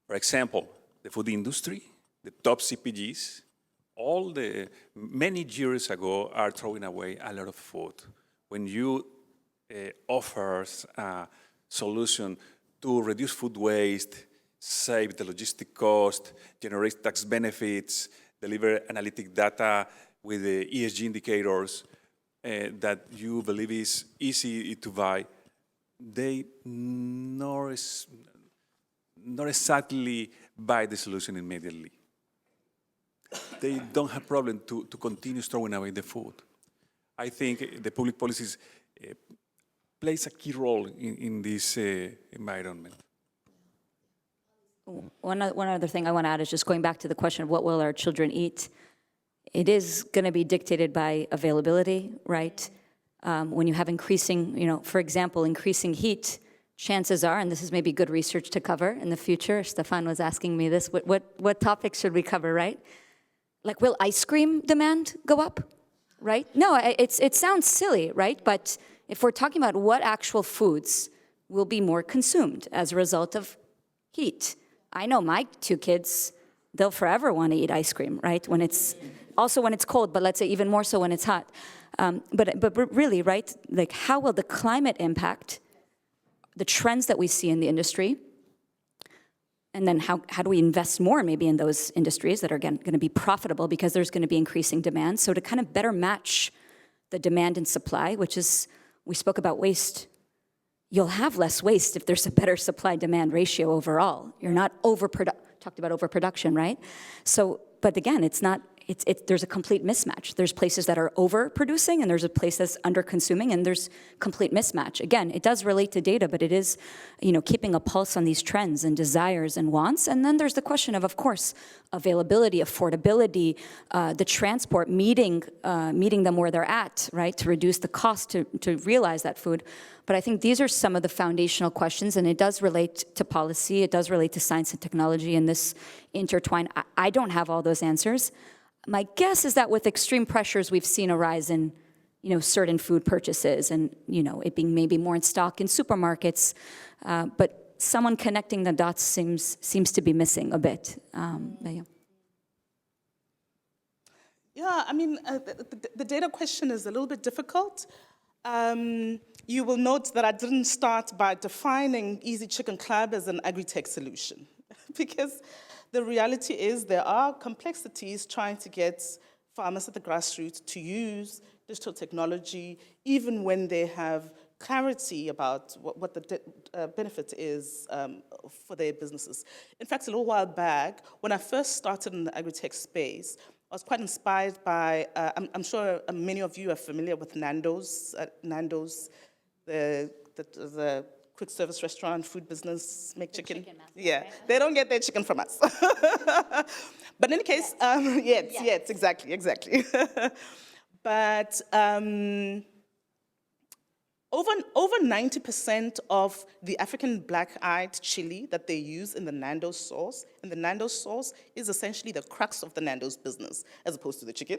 For example, the food industry, the top CPGs, many years ago are throwing away a lot of food. When you offer a solution to reduce food waste, save the logistic cost, generate tax benefits, deliver analytic data with the ESG indicators that you believe is easy to buy, they not exactly buy the solution immediately. They don't have problem to continue throwing away the food. I think the public policies plays a key role in this environment. One other thing I want to add is just going back to the question of what will our children eat. It is going to be dictated by availability, right? When you have increasing, for example, increasing heat, chances are, and this is maybe good research to cover in the future, Stefan was asking me this, what topics should we cover, right? Like, will ice cream demand go up, right? No, it sounds silly, right? But if we're talking about what actual foods will be more consumed as a result of heat, I know my 2 kids, they'll forever want to eat ice cream, right? Also when it's cold, but let's say even more so when it's hot. But really, right, like how will the climate impact the trends that we see in the industry? And then how do we invest more maybe in those industries that are going to be profitable because there's going to be increasing demand? So to kind of better match the demand and supply, which is, we spoke about waste. You'll have less waste if there's a better supply-demand ratio overall. You're not talked about overproduction, right? So, but again, there's a complete mismatch. There's places that are overproducing, and there's a place that's under-consuming, and there's complete mismatch. Again, it does relate to data, but it is, keeping a pulse on these trends and desires and wants. And then there's the question of course, availability, affordability, the transport, meeting them where they're at, right, to reduce the cost to realize that food. But I think these are some of the foundational questions, and it does relate to policy, it does relate to science and technology, and this intertwine. I don't have all those answers. My guess is that with extreme pressures, we've seen a rise in, certain food purchases and, it being maybe more in stock in supermarkets. But someone connecting the dots seems to be missing a bit. Yeah, I mean, the data question is a little bit difficult. You will note that I didn't start by defining 𝐊𝐴𝐚𝐿 as an agri-tech solution, because the reality is there are complexities trying to get farmers at the grassroots to use digital technology, even when they have clarity about what the benefit is for their businesses. In fact, a little while back, when I first started in the agri-tech space, I was quite inspired by, I'm sure many of you are familiar with Nando's. Nando's, the quick service restaurant, food business, make chicken. Yeah, they don't get their chicken from us. But in any case, yes, exactly. But over 90% of the African black-eyed chili that they use in the Nando's sauce, is essentially the crux of the Nando's business, as opposed to the chicken.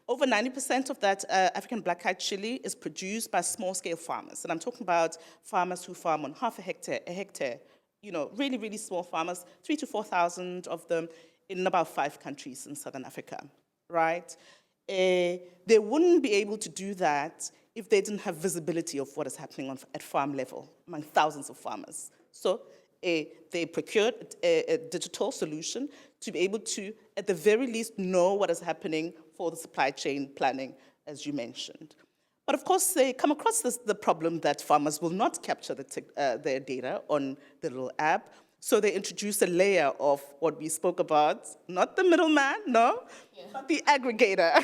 Over 90% of that African black-eyed chili is produced by small-scale farmers. And I'm talking about farmers who farm on half a hectare, really, really small farmers, 3,000 to 4,000 of them in about 5 countries in Southern Africa, right? They wouldn't be able to do that if they didn't have visibility of what is happening at farm level among thousands of farmers. So they procured a digital solution to be able to, at the very least, know what is happening for the supply chain planning, as you mentioned. But of course, they come across the problem that farmers will not capture their data on the little app. So they introduce a layer of what we spoke about, not the middleman, no, but the aggregator,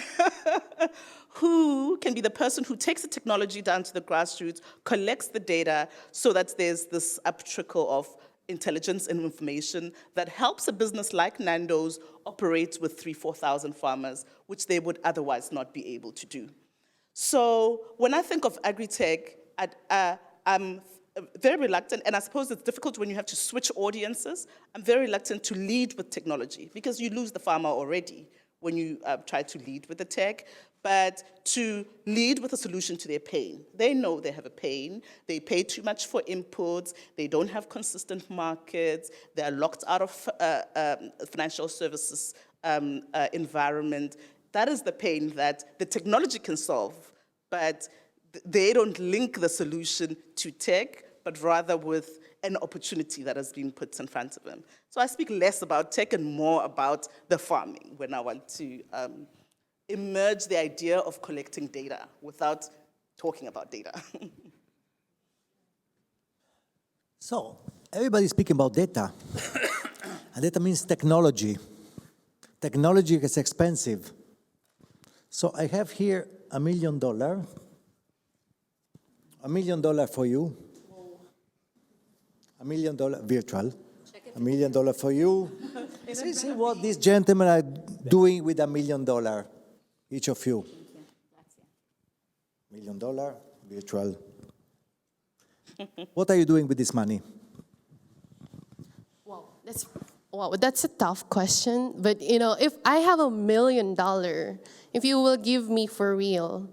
who can be the person who takes the technology down to the grassroots, collects the data so that there's this uptrickle of intelligence and information that helps a business like Nando's operate with 3,000-4,000 farmers, which they would otherwise not be able to do. So when I think of agri-tech, I'm very reluctant, and I suppose it's difficult when you have to switch audiences. I'm very reluctant to lead with technology because you lose the farmer already when you try to lead with the tech, but to lead with a solution to their pain. They know they have a pain. They pay too much for inputs. They don't have consistent markets. They're locked out of financial services environment. That is the pain that the technology can solve, but they don't link the solution to tech, but rather with an opportunity that has been put in front of them. So I speak less about tech and more about the farming when I want to emerge the idea of collecting data without talking about data. So everybody's speaking about data. And data means technology. Technology is expensive. So I have here $1 million. $1 million for you. $1 million virtual. $1 million for you. See what these gentlemen are doing with $1 million, each of you. $1 million virtual. What are you doing with this money? Wow, that's a tough question. But you know, if I have $1 million, if you will give me for real,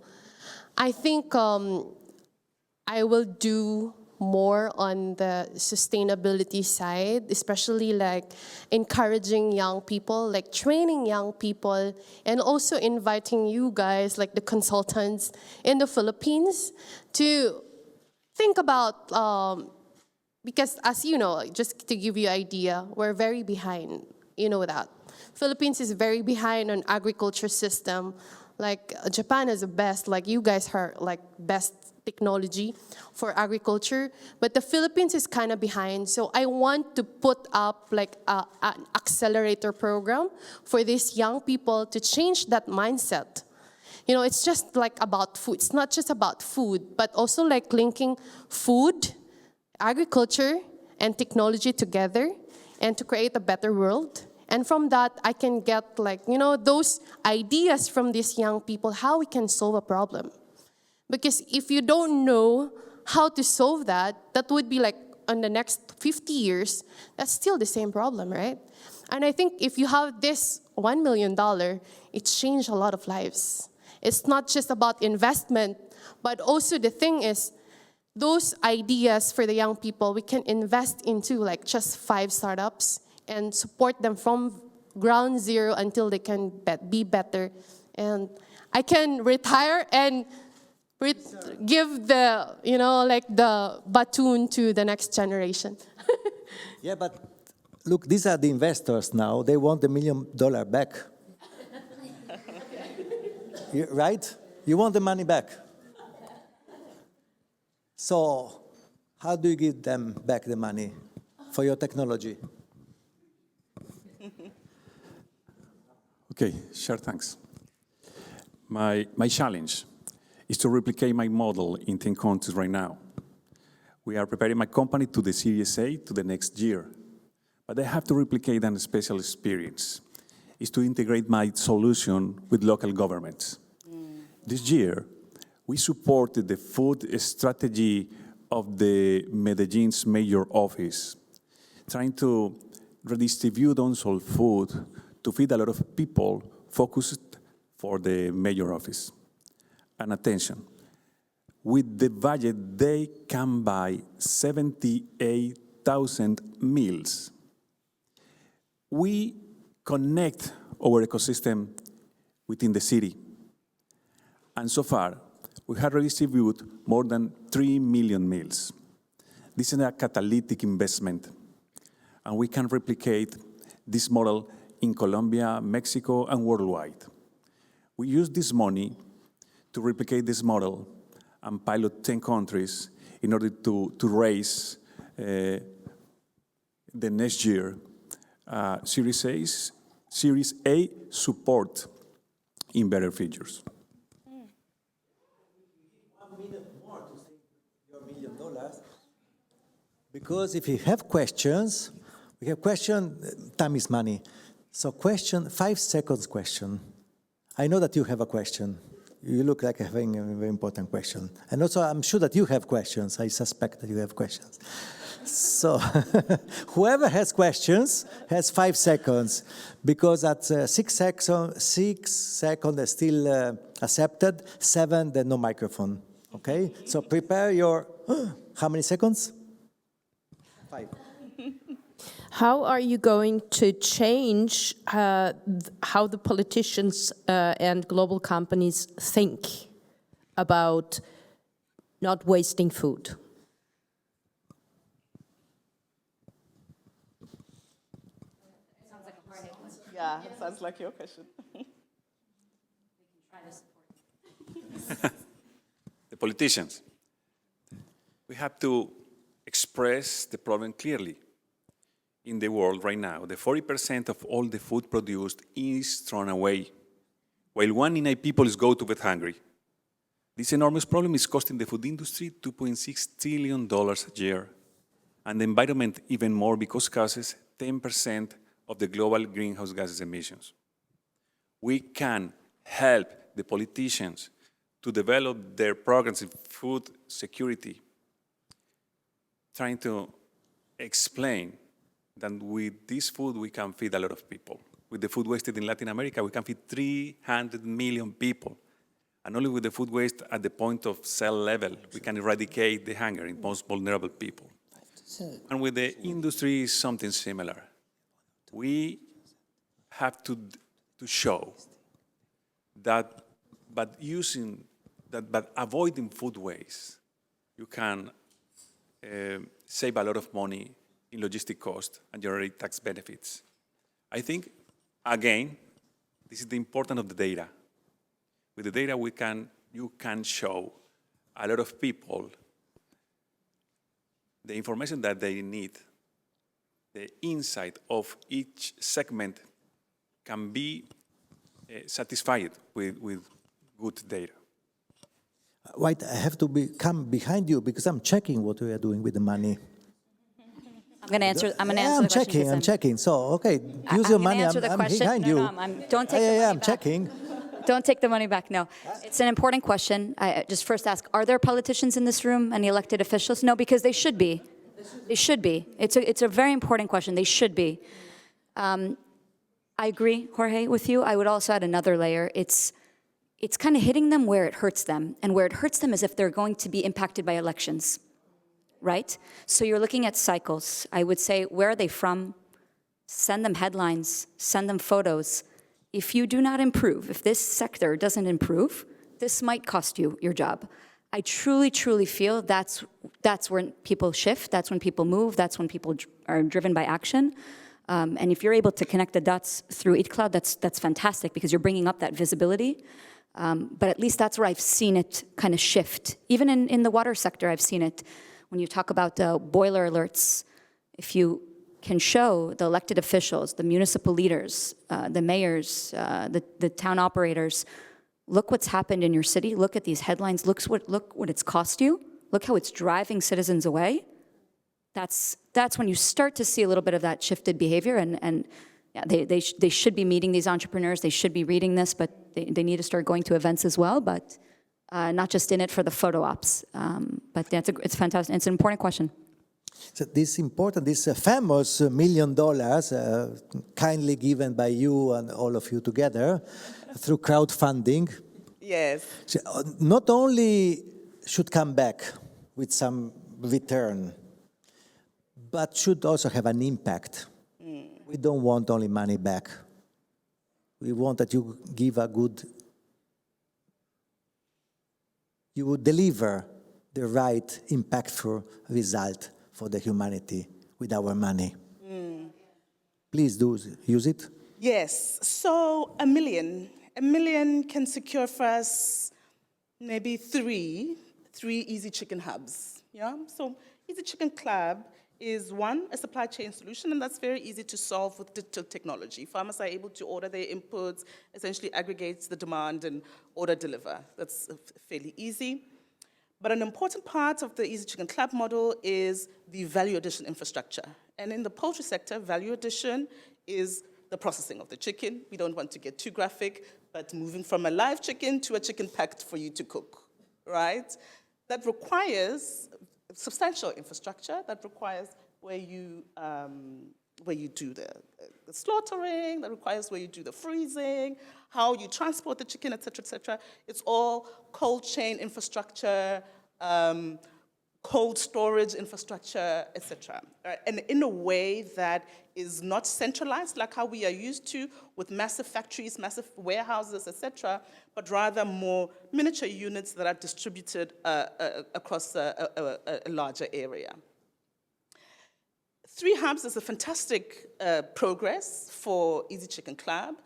I think I will do more on the sustainability side, especially like encouraging young people, like training young people, and also inviting you guys, like the consultants in the Philippines, to think about, because as you know, just to give you an idea, we're very behind, you know that. Philippines is very behind on agriculture system. Like Japan is the best, like you guys are like best technology for agriculture, but the Philippines is kind of behind. So I want to put up like an accelerator program for these young people to change that mindset. You know, it's just like about food. It's not just about food, but also like linking food, agriculture, and technology together and to create a better world. And from that, I can get like, you know, those ideas from these young people, how we can solve a problem. Because if you don't know how to solve that, that would be like on the next 50 years, that's still the same problem, right? And I think if you have this $1 million, it changed a lot of lives. It's not just about investment, but also the thing is, those ideas for the young people, we can invest into like just 5 startups and support them from ground zero until they can be better. And I can retire and give the, you know, like the baton to the next generation. Yeah, but look, these are the investors now. They want $1 million back. Right? You want the money back. So how do you give them back the money for your technology? Okay, sure, thanks. My challenge is to replicate my model in 10 countries right now. We are preparing my company to the Series A to the next year. But I have to replicate a special experience, is to integrate my solution with local governments. This year, we supported the food strategy of the Medellin's mayor office, trying to redistribute unsold food to feed a lot of people focused for the mayor office. And attention, with the budget, they can buy 78,000 meals. We connect our ecosystem within the city. And so far, we have redistributed more than 3 million meals. This is a catalytic investment. And we can replicate this model in Colombia, Mexico, and worldwide. We use this money to replicate this model and pilot 10 countries in order to raise the next year Series A support in better figures. Because if you have questions, we have question, time is money. So question, 5 seconds question. I know that you have a question. You look like having a very important question. And also I'm sure that you have questions. I suspect that you have questions. So whoever has questions has 5 seconds, because at 6 seconds is still accepted, 7, then no microphone, okay? So prepare your, how many seconds? 5. How are you going to change how the politicians and global companies think about not wasting food? Yeah, sounds like your question. The politicians. We have to express the problem clearly. In the world right now, the 40% of all the food produced is thrown away, while 1 in 8 people go to bed hungry. This enormous problem is costing the food industry $2.6 trillion a year, and the environment even more, because it causes 10% of the global greenhouse gases emissions. We can help the politicians to develop their programs in food security, trying to explain that with this food we can feed a lot of people. With the food wasted in Latin America, we can feed 300 million people. And only with the food waste at the point of cell level, we can eradicate the hunger in most vulnerable people. And with the industry, is something similar. We have to show that by avoiding food waste, you can save a lot of money in logistic cost and generate tax benefits. I think, again, this is the importance of the data. With the data, you can show a lot of people the information that they need. The insight of each segment can be satisfied with good data. Wait, I have to come behind you because I'm checking what we are doing with the money. I'm going to answer. I'm going to Yeah, answer the question. I'm checking. So, okay, use your money. Answer the I'm question. behind you. Don't take the money I'm back. checking. Don't take the money back. No, it's an important question. I just first ask: are there politicians in this room? Any elected officials? No, because they should be. They should be. It's a very important question. They should be. I agree, Jorge, with you. I would also add another layer. It's kind of hitting them where it hurts them, and where it hurts them is if they're going to be impacted by elections. Right? So you're looking at cycles. I would say, where are they from? Send them headlines, send them photos. If you do not improve, if this sector doesn't improve, this might cost you your job. I truly, truly feel that's when people shift, that's when people move, that's when people are driven by action. And if you're able to connect the dots through 𝐴𝐸, that's fantastic, because you're bringing up that visibility. But at least that's where I've seen it kind of shift. Even in the water sector, I've seen it. When you talk about boiler alerts, if you can show the elected officials, the municipal leaders, the mayors, the town operators, look what's happened in your city, look at these headlines, look what it's cost you, look how it's driving citizens away, that's when you start to see a little bit of that shifted behavior, and yeah, they should be meeting these entrepreneurs, they should be reading this, but they need to start going to events as well, but not just in it for the photo ops. But it's fantastic. It's an important question. So this famous $1 million, kindly given by you and all of you together through crowdfunding. Yes. So not only should come back with some return, but should also have an impact. We don't want only money back. We want that you give you would deliver the right impactful result for the humanity with our money. Please do use it. Yes, so $1 million. $1 million can secure for us maybe three 3 Easy Chicken hubs. Yeah? So Easy Chicken Club is one, a supply chain solution, and that's very easy to solve with digital technology. Farmers are able to order their inputs, essentially aggregates the demand and order deliver. That's fairly easy. But an important part of the Easy Chicken Club model is the value addition infrastructure. And in the poultry sector, value addition is the processing of the chicken. We don't want to get too graphic, but moving from a live chicken to a chicken packed for you to cook, right? That requires substantial infrastructure. That requires where you do the slaughtering, that requires where you do the freezing, how you transport the chicken, et cetera, et cetera. It's all cold chain infrastructure, cold storage infrastructure, et cetera. And in a way that is not centralized like how we are used to with massive factories, massive warehouses, et cetera, but rather more miniature units that are distributed across a larger area. 3 hubs is a fantastic progress for Easy Chicken Club.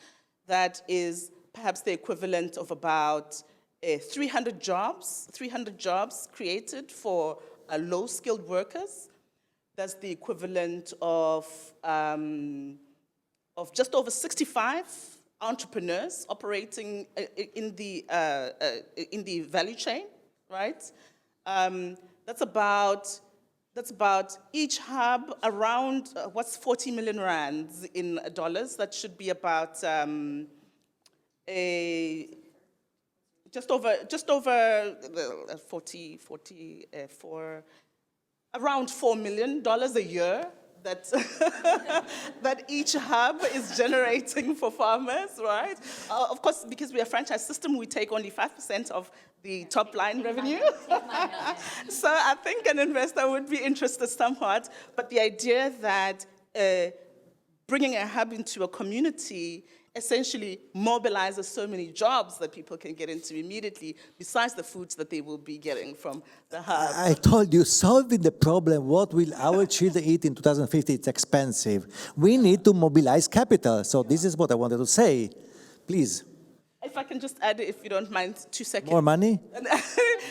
That is perhaps the equivalent of about 300 jobs created for low-skilled workers. That's the equivalent of just over 65 entrepreneurs operating in the value chain, right? That's about each hub around, what's 40 million rands in dollars? That should be about just over 4 million dollars a year that, that each hub is generating for farmers, right? Of course, because we are a franchise system, we take only 5% of the top line revenue. So I think an investor would be interested somewhat, but the idea that bringing a hub into a community essentially mobilizes so many jobs that people can get into immediately, besides the foods that they will be getting from the hub. I told you, solving the problem, what will our children eat in 2050, it's expensive. We need to mobilize capital. So this is what I wanted to say. Please. If I can just add, if you don't mind, 2 seconds. More money?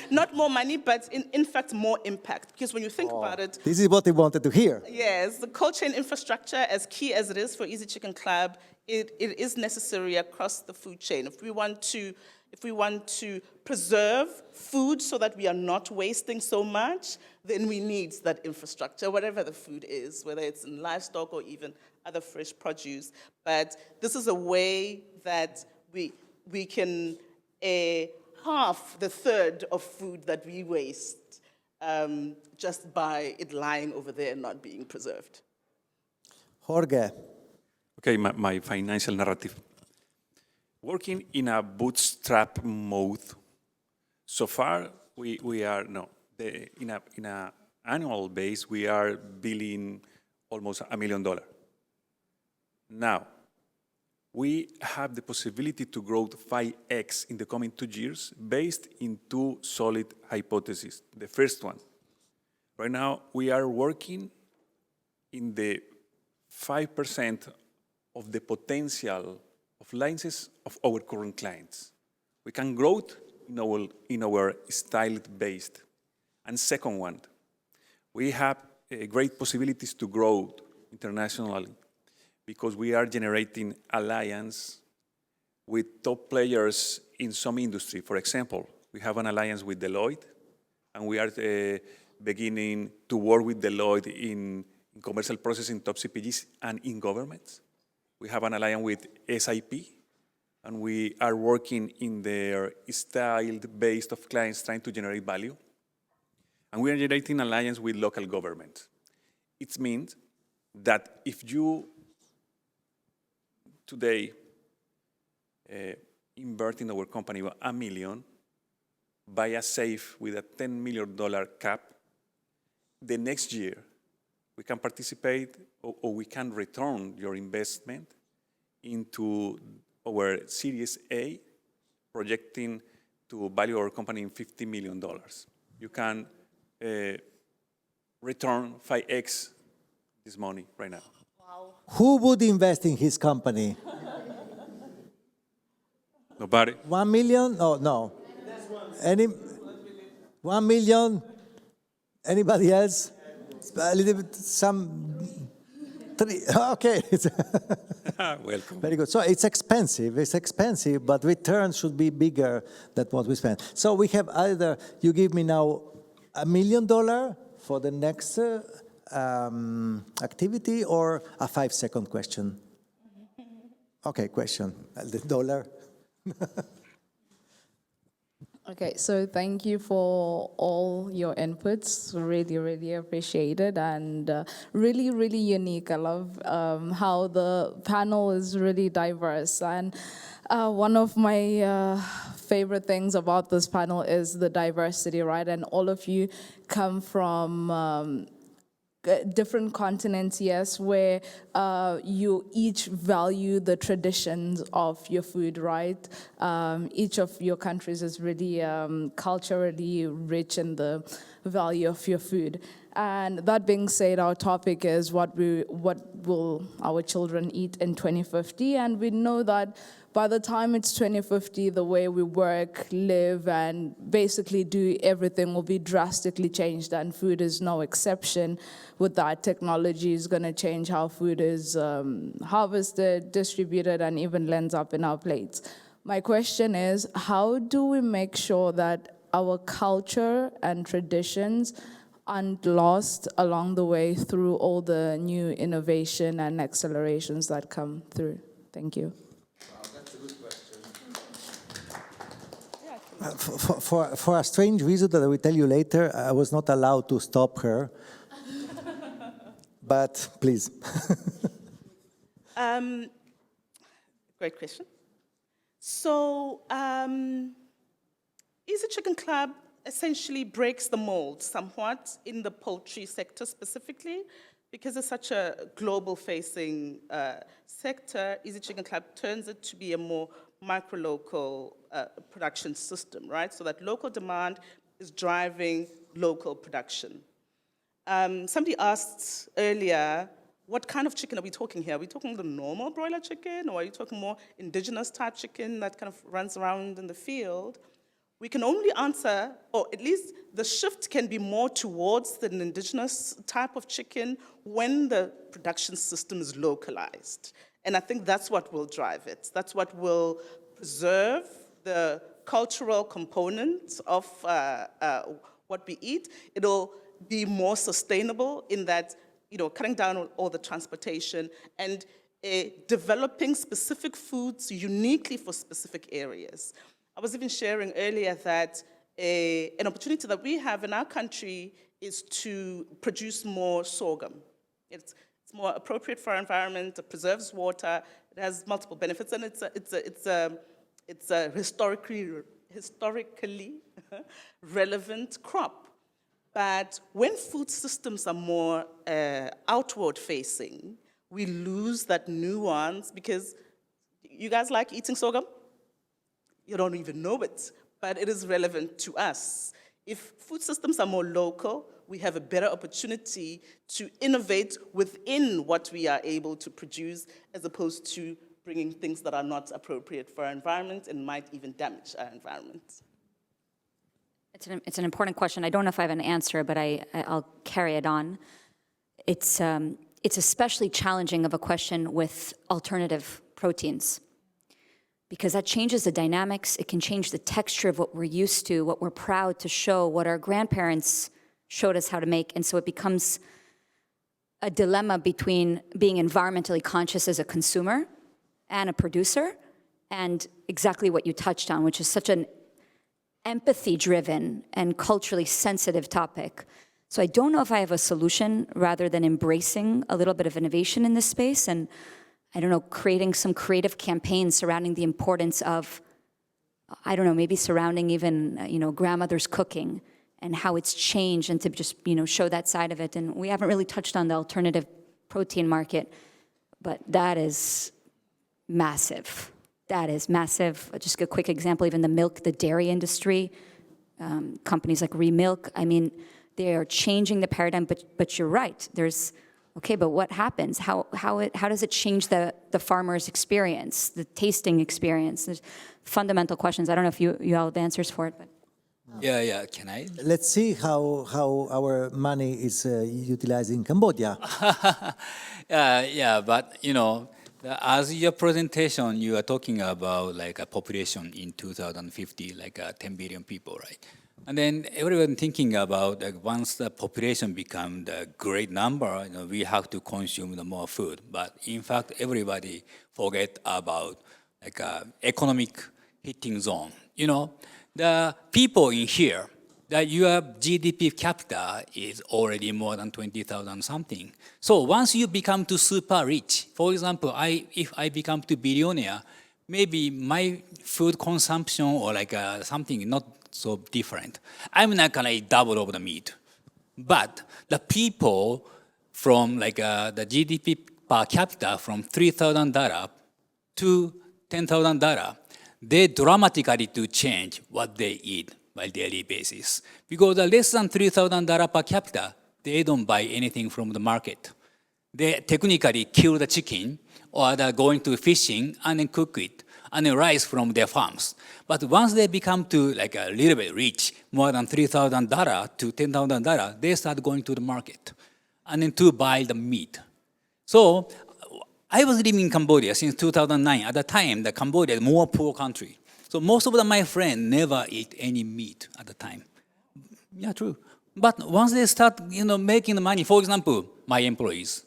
Not more money, but in fact, more impact. Because when you think about it... This is what we wanted to hear. Yes, the cold chain infrastructure, as key as it is for Easy Chicken Club, it is necessary across the food chain. If we want to preserve food so that we are not wasting so much, then we need that infrastructure, whatever the food is, whether it's in livestock or even other fresh produce. But this is a way that we can halve the third of food that we waste just by it lying over there and not being preserved. Jorge. Okay, my financial narrative. Working in a bootstrap mode, so far we are, in a annual base, we are billing almost $1 million. Now, we have the possibility to grow to 5x in the coming 2 years based in 2 solid hypotheses. The first one, right now we are working in the 5% of the potential of licenses of our current clients. We can grow in our style-based. And second one, we have great possibilities to grow internationally because we are generating alliance with top players in some industry. For example, we have an alliance with Deloitte, and we are beginning to work with Deloitte in commercial processing, top CPGs, and in governments. We have an alliance with SAP, and we are working in their style-based of clients trying to generate value. And we are generating alliance with local governments. It means that if you today invest in our company $1 million, buy a safe with a $10 million cap, the next year we can participate or we can return your investment into our Series A, projecting to value our company in $50 million. You can return 5x this money right now. Wow. Who would invest in his company? Nobody? 1 million? Oh, no. Any? 1 million? Anybody else? A little bit, some, 3, okay. Welcome. Very good. So it's expensive, but return should be bigger than what we spend. So we have either, you give me now $1 million for the next activity, or a 5-second question. Okay, question. The dollar. Okay, so thank you for all your inputs. Really, really appreciate it, and really, really unique. I love how the panel is really diverse. And one of my favorite things about this panel is the diversity, right? And all of you come from different continents, yes, where you each value the traditions of your food, right? Each of your countries is really culturally rich in the value of your food. And that being said, our topic is what will our children eat in 2050, and we know that by the time it's 2050, the way we work, live, and basically do everything will be drastically changed, and food is no exception. With that, technology is going to change how food is harvested, distributed, and even ends up in our plates. My question is, how do we make sure that our culture and traditions aren't lost along the way through all the new innovation and accelerations that come through? Thank you. For a strange reason that I will tell you later, I was not allowed to stop her. But please. Great question. So, Easy Chicken Club essentially breaks the mold somewhat in the poultry sector specifically, because it's such a global-facing sector. Easy Chicken Club turns it to be a more micro-local production system, right? So that local demand is driving local production. Somebody asked earlier, what kind of chicken are we talking here? Are we talking the normal broiler chicken, or are you talking more indigenous type chicken that kind of runs around in the field? We can only answer, or at least the shift can be more towards an indigenous type of chicken when the production system is localized. And I think that's what will drive it. That's what will preserve the cultural component of what we eat. It'll be more sustainable in that, cutting down on all the transportation and developing specific foods uniquely for specific areas. I was even sharing earlier that an opportunity that we have in our country is to produce more sorghum. It's more appropriate for our environment, it preserves water, it has multiple benefits, and it's a historically relevant crop. But when food systems are more outward-facing, we lose that nuance, because you guys like eating sorghum? You don't even know it, but it is relevant to us. If food systems are more local, we have a better opportunity to innovate within what we are able to produce, as opposed to bringing things that are not appropriate for our environment and might even damage our environment. It's an important question. I don't know if I have an answer, but I'll carry it on. It's especially challenging of a question with alternative proteins, because that changes the dynamics. It can change the texture of what we're used to, what we're proud to show, what our grandparents showed us how to make. And so it becomes a dilemma between being environmentally conscious as a consumer and a producer, and exactly what you touched on, which is such an empathy-driven and culturally sensitive topic. So I don't know if I have a solution, rather than embracing a little bit of innovation in this space, and I don't know, creating some creative campaigns surrounding the importance of, I don't know, maybe surrounding even, grandmother's cooking and how it's changed, and to just, show that side of it. And we haven't really touched on the alternative protein market, but that is massive. That is massive. Just a quick example, even the dairy industry, companies like Remilk, I mean, they are changing the paradigm, but you're right. There's, okay, but what happens? How does it change the farmer's experience, the tasting experience? There's fundamental questions. I don't know if you all have answers for it. Yeah, can I? Let's see how our money is utilized in Cambodia. Yeah, but as your presentation, you are talking about like a population in 2050, like 10 billion people, right? And then everyone thinking about like once the population become the great number, we have to consume the more food. But in fact, everybody forget about like economic hitting zone. The people in here, that your GDP per capita is already more than 20,000 something. So once you become to super rich, for example, if I become to billionaire, maybe my food consumption or like something not so different. I'm not gonna eat double of the meat. But the people from like the GDP per capita from $3,000 to $10,000, they dramatically to change what they eat by daily basis. Because the less than $3,000 per capita, they don't buy anything from the market. They technically kill the chicken or they're going to fishing and then cook it and then rice from their farms. But once they become to like a little bit rich, more than $3,000 to $10,000, they start going to the market and then to buy the meat. So I was living in Cambodia since 2009. At the time, the Cambodia is a more poor country. So most of my friends never eat any meat at the time. Yeah, true. But once they start, making the money, for example, my employees,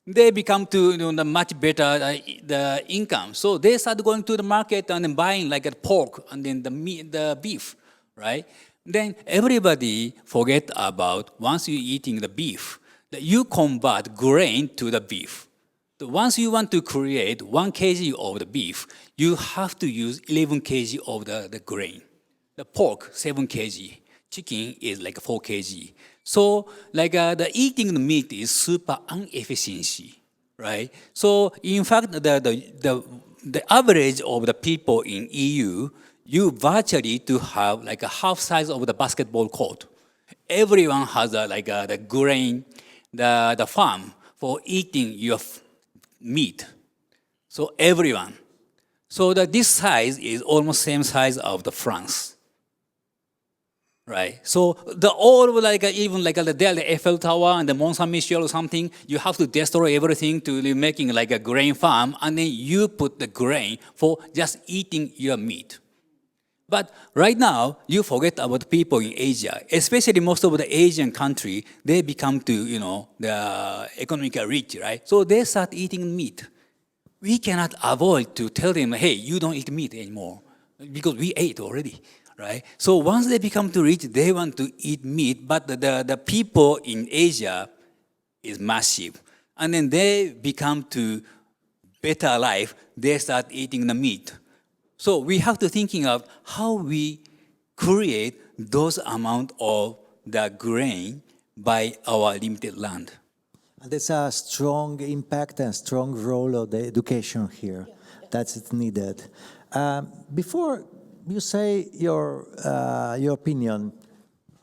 they become to the much better the income. So they start going to the market and then buying like a pork and then the meat, the beef, right? Then everybody forget about once you're eating the beef, that you convert grain to the beef. So once you want to create 1 kg of the beef, you have to use 11 kg of the grain. The pork, 7 kg. Chicken is like 4 kg. So like the eating the meat is super inefficiency, right? So in fact, the average of the people in EU, you virtually to have like a half size of the basketball court. Everyone has the grain, the farm for eating your meat. So everyone. So this size is almost same size of the France. Right. So even the Eiffel Tower and the Mont Saint Michel or something, you have to destroy everything to making like a grain farm, and then you put the grain for just eating your meat. But right now, you forget about people in Asia, especially most of the Asian country, they become to, the economically rich, right? So they start eating meat. We cannot avoid to tell them, hey, you don't eat meat anymore, because we ate already. Right? So once they become too rich, they want to eat meat, but the people in Asia is massive. And then they become to better life, they start eating the meat. So we have to thinking of how we create those amount of the grain by our limited land. And there's a strong impact and strong role of the education here. That's needed. Before you say your opinion,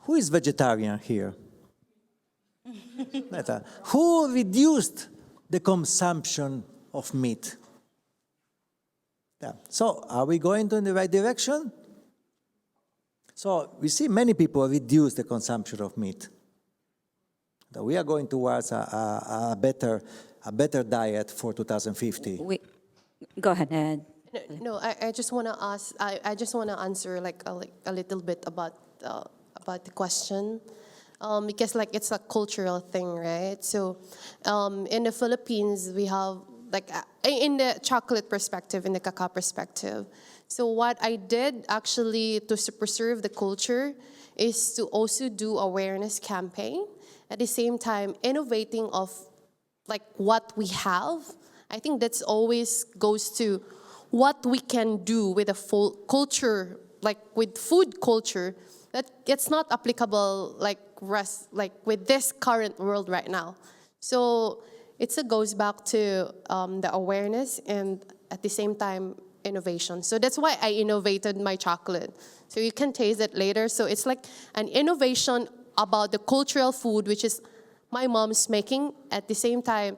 who is vegetarian here? Who reduced the consumption of meat? Yeah. So are we going in the right direction? So we see many people reduce the consumption of meat. That we are going towards a better diet for 2050. Go ahead, Ed. No, I just want to ask. I just want to answer like a little bit about the question, because like it's a cultural thing, right? So, in the Philippines, we have like in the chocolate perspective, in the cacao perspective. So what I did actually to preserve the culture is to also do awareness campaign. At the same time, innovating of like what we have. I think that's always goes to what we can do with a full culture, like with food culture, that it's not applicable like with this current world right now. So it goes back to the awareness and at the same time innovation. So that's why I innovated my chocolate. So you can taste it later. So it's like an innovation about the cultural food, which is my mom's making, at the same time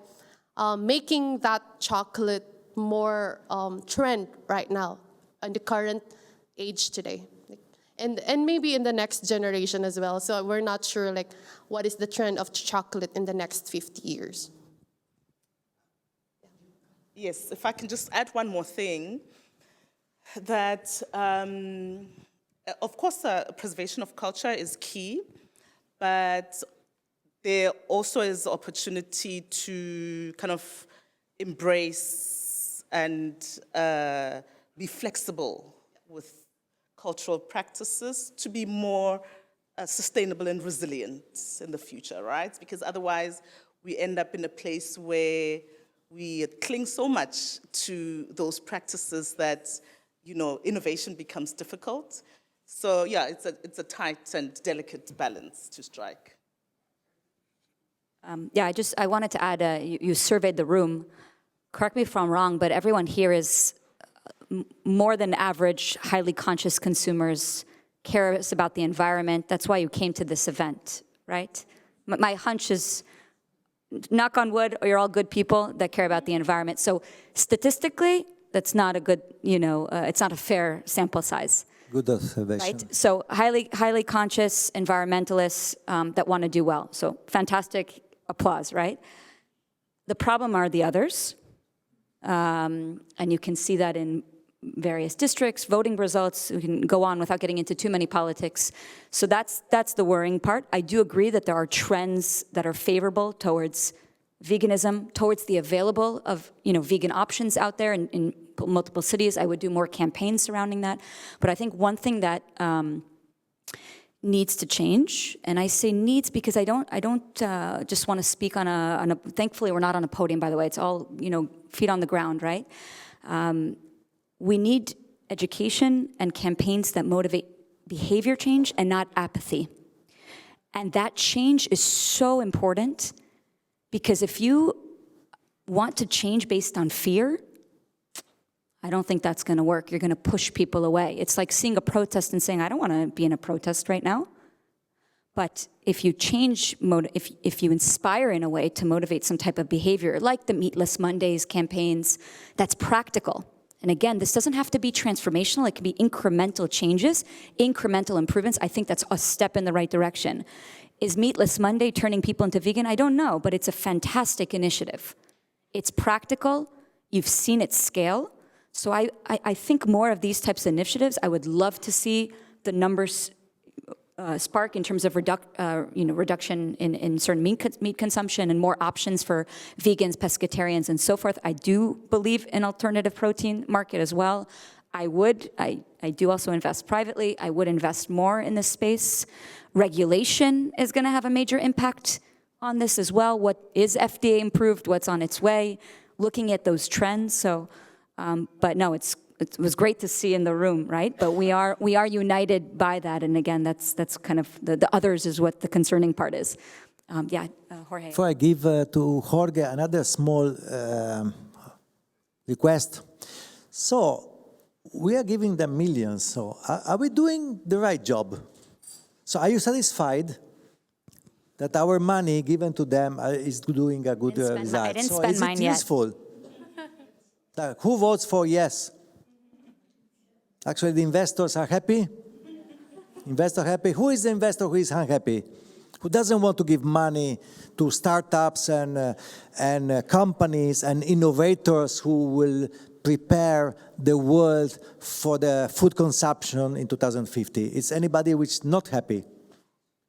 making that chocolate more trend right now in the current age today. and maybe in the next generation as well. So we're not sure like what is the trend of chocolate in the next 50 years. Yes, if I can just add one more thing, that of course preservation of culture is key, but there also is opportunity to kind of embrace and be flexible with cultural practices to be more sustainable and resilient in the future, right? Because otherwise we end up in a place where we cling so much to those practices that, you know, innovation becomes difficult. So yeah, it's a tight and delicate balance to strike. Yeah, I wanted to add, you surveyed the room. Correct me if I'm wrong, but everyone here is more than average, highly conscious consumers, cares about the environment. That's why you came to this event, right? My hunch is, knock on wood, you're all good people that care about the environment. So statistically, that's not a good, you know, it's not a fair sample size. Good observation. Right? So highly conscious environmentalists that want to do well. So fantastic applause, right? The problem are the others. And you can see that in various districts, voting results. We can go on without getting into too many politics. So that's the worrying part. I do agree that there are trends that are favorable towards veganism, towards the available of, you know, vegan options out there in multiple cities. I would do more campaigns surrounding that. But I think one thing that needs to change, and I say needs because I don't just want to speak on a. Thankfully, we're not on a podium, by the way. It's all, you know, feet on the ground, right? We need education and campaigns that motivate behavior change and not apathy. And that change is so important because if you want to change based on fear, I don't think that's going to work. You're going to push people away. It's like seeing a protest and saying, I don't want to be in a protest right now. But if you change, if you inspire in a way to motivate some type of behavior, like the Meatless Mondays campaigns, that's practical. And again, this doesn't have to be transformational. It can be incremental changes, incremental improvements. I think that's a step in the right direction. Is Meatless Monday turning people into vegan? I don't know, but it's a fantastic initiative. It's practical. You've seen it scale. So I think more of these types of initiatives, I would love to see the numbers spark in terms of reduction in certain meat consumption and more options for vegans, pescatarians, and so forth. I do believe in alternative protein market as well. I do also invest privately. I would invest more in this space. Regulation is going to have a major impact on this as well. What is FDA improved? What's on its way? Looking at those trends. So, but no, it was great to see in the room, right? But we are united by that, and again, that's kind of the others is what the concerning part is. Jorge. Before I give to Jorge another small request. So we are giving them millions. So are we doing the right job? So are you satisfied that our money given to them is doing a good result? I didn't spend mine yet. So is it useful? Who votes for yes? Actually, the investors are happy. Investor happy. Who is the investor who is unhappy? Who doesn't want to give money to startups and companies and innovators who will prepare the world for the food consumption in 2050? Is anybody which is not happy?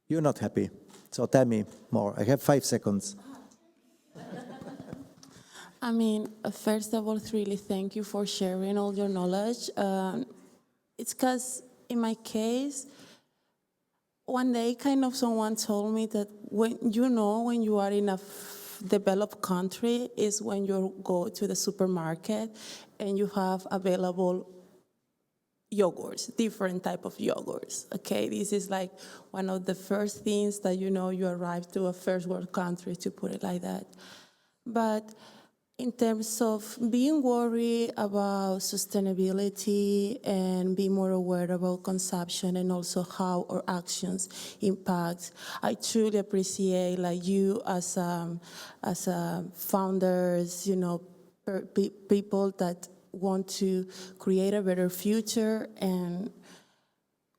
You're not happy. So tell me more. I have 5 seconds. I mean, first of all, really thank you for sharing all your knowledge. It's because in my case, one day kind of someone told me that when you are in a developed country is when you go to the supermarket and you have available yogurts, different type of yogurts, okay? This is like one of the first things that you arrive to a first world country, to put it like that. But in terms of being worried about sustainability and being more aware about consumption and also how our actions impact, I truly appreciate like you as founders, people that want to create a better future. And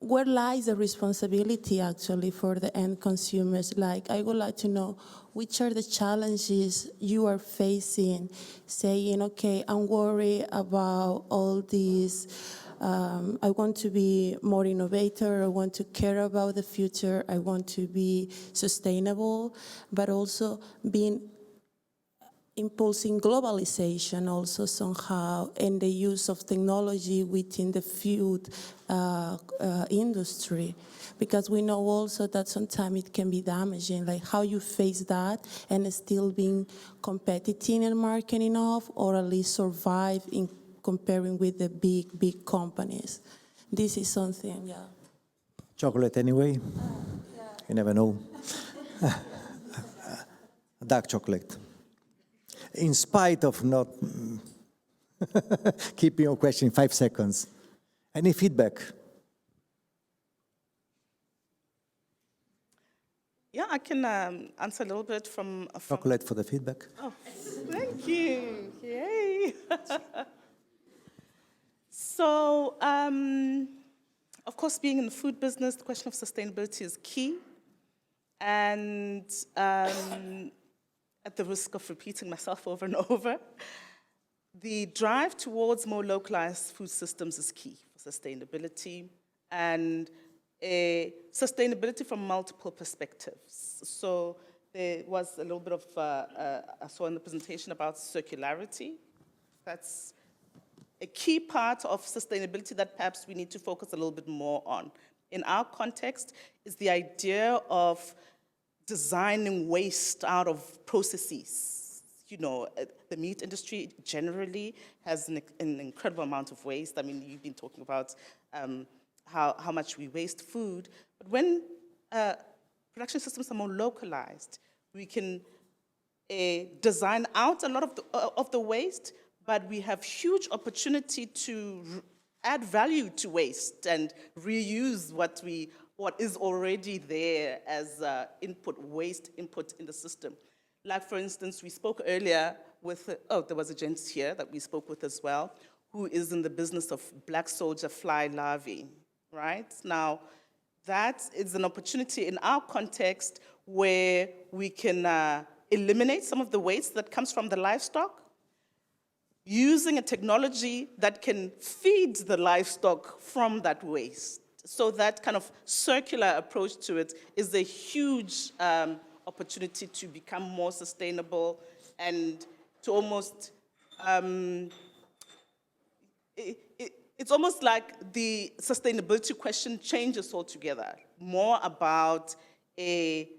where lies the responsibility actually for the end consumers? Like, I would like to know which are the challenges you are facing, saying, okay, I'm worried about all these, I want to be more innovator, I want to care about the future, I want to be sustainable, but also impulsing globalization also somehow, and the use of technology within the food industry, because we know also that sometimes it can be damaging, like how you face that and still being competitive in marketing off, or at least survive in comparing with the big companies. This is something, yeah. Chocolate anyway? You never know. Dark chocolate. In spite of not keeping your question in 5 seconds, any feedback? Yeah, I can answer a little bit from Chocolate for the feedback. Oh, thank you. Yay. So, of course, being in the food business, the question of sustainability is key. And at the risk of repeating myself over and over, the drive towards more localized food systems is key for sustainability, and sustainability from multiple perspectives. So there was a little bit of, I saw in the presentation about circularity. That's a key part of sustainability that perhaps we need to focus a little bit more on. In our context is the idea of designing waste out of processes. You know, the meat industry generally has an incredible amount of waste. I mean, you've been talking about how much we waste food. But when production systems are more localized, we can design out a lot of the waste, but we have huge opportunity to add value to waste and reuse what is already there as waste input in the system. Like, for instance, we spoke earlier with, there was a gent here that we spoke with as well, who is in the business of black soldier fly larvae, right? Now, that is an opportunity in our context where we can eliminate some of the waste that comes from the livestock, using a technology that can feed the livestock from that waste. So that kind of circular approach to it is a huge opportunity to become more sustainable and to almost, it's almost like the sustainability question changes altogether, more about a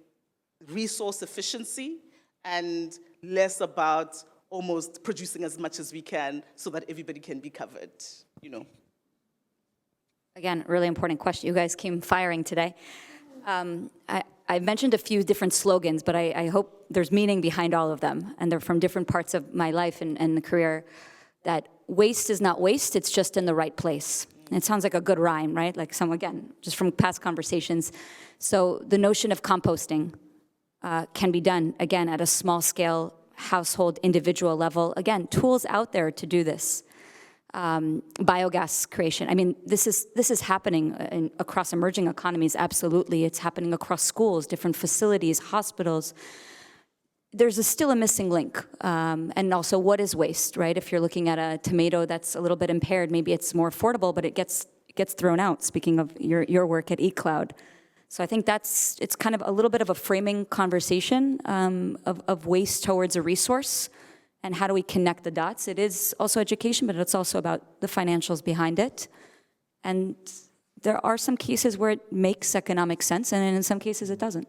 resource efficiency and less about almost producing as much as we can so that everybody can be covered, you know. Again, really important question. You guys came firing today. I mentioned a few different slogans, but I hope there's meaning behind all of them, and they're from different parts of my life and the career, that waste is not waste, it's just in the right place. And it sounds like a good rhyme, right? Like again, just from past conversations. So the notion of composting can be done, again, at a small scale, household, individual level. Again, tools out there to do this. Biogas creation. I mean, this is happening across emerging economies, absolutely. It's happening across schools, different facilities, hospitals. There's still a missing link. And also, what is waste, right? If you're looking at a tomato that's a little bit impaired, maybe it's more affordable, but it gets thrown out, speaking of your work at 𝐊𝐴. So I think it's kind of a little bit of a framing conversation of waste towards a resource. And how do we connect the dots? It is also education, but it's also about the financials behind it. And there are some cases where it makes economic sense, and in some cases it doesn't.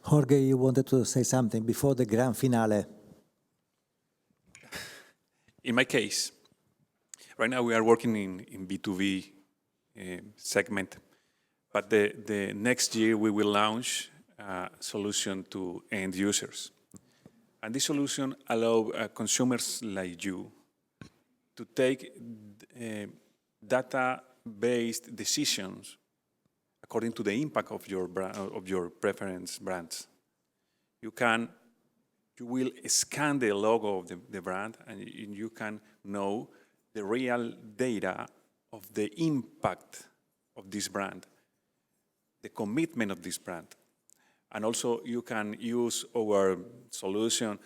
Jorge, you wanted to say something before the grand finale. In my case, right now we are working in B2B segment, but the next year we will launch a solution to end users. And this solution allows consumers like you to take data-based decisions according to the impact of your brand, of your preference brands. You will scan the logo of the brand, and you can know the real data of the impact of of this brand, the commitment of this brand. And also you can use our solution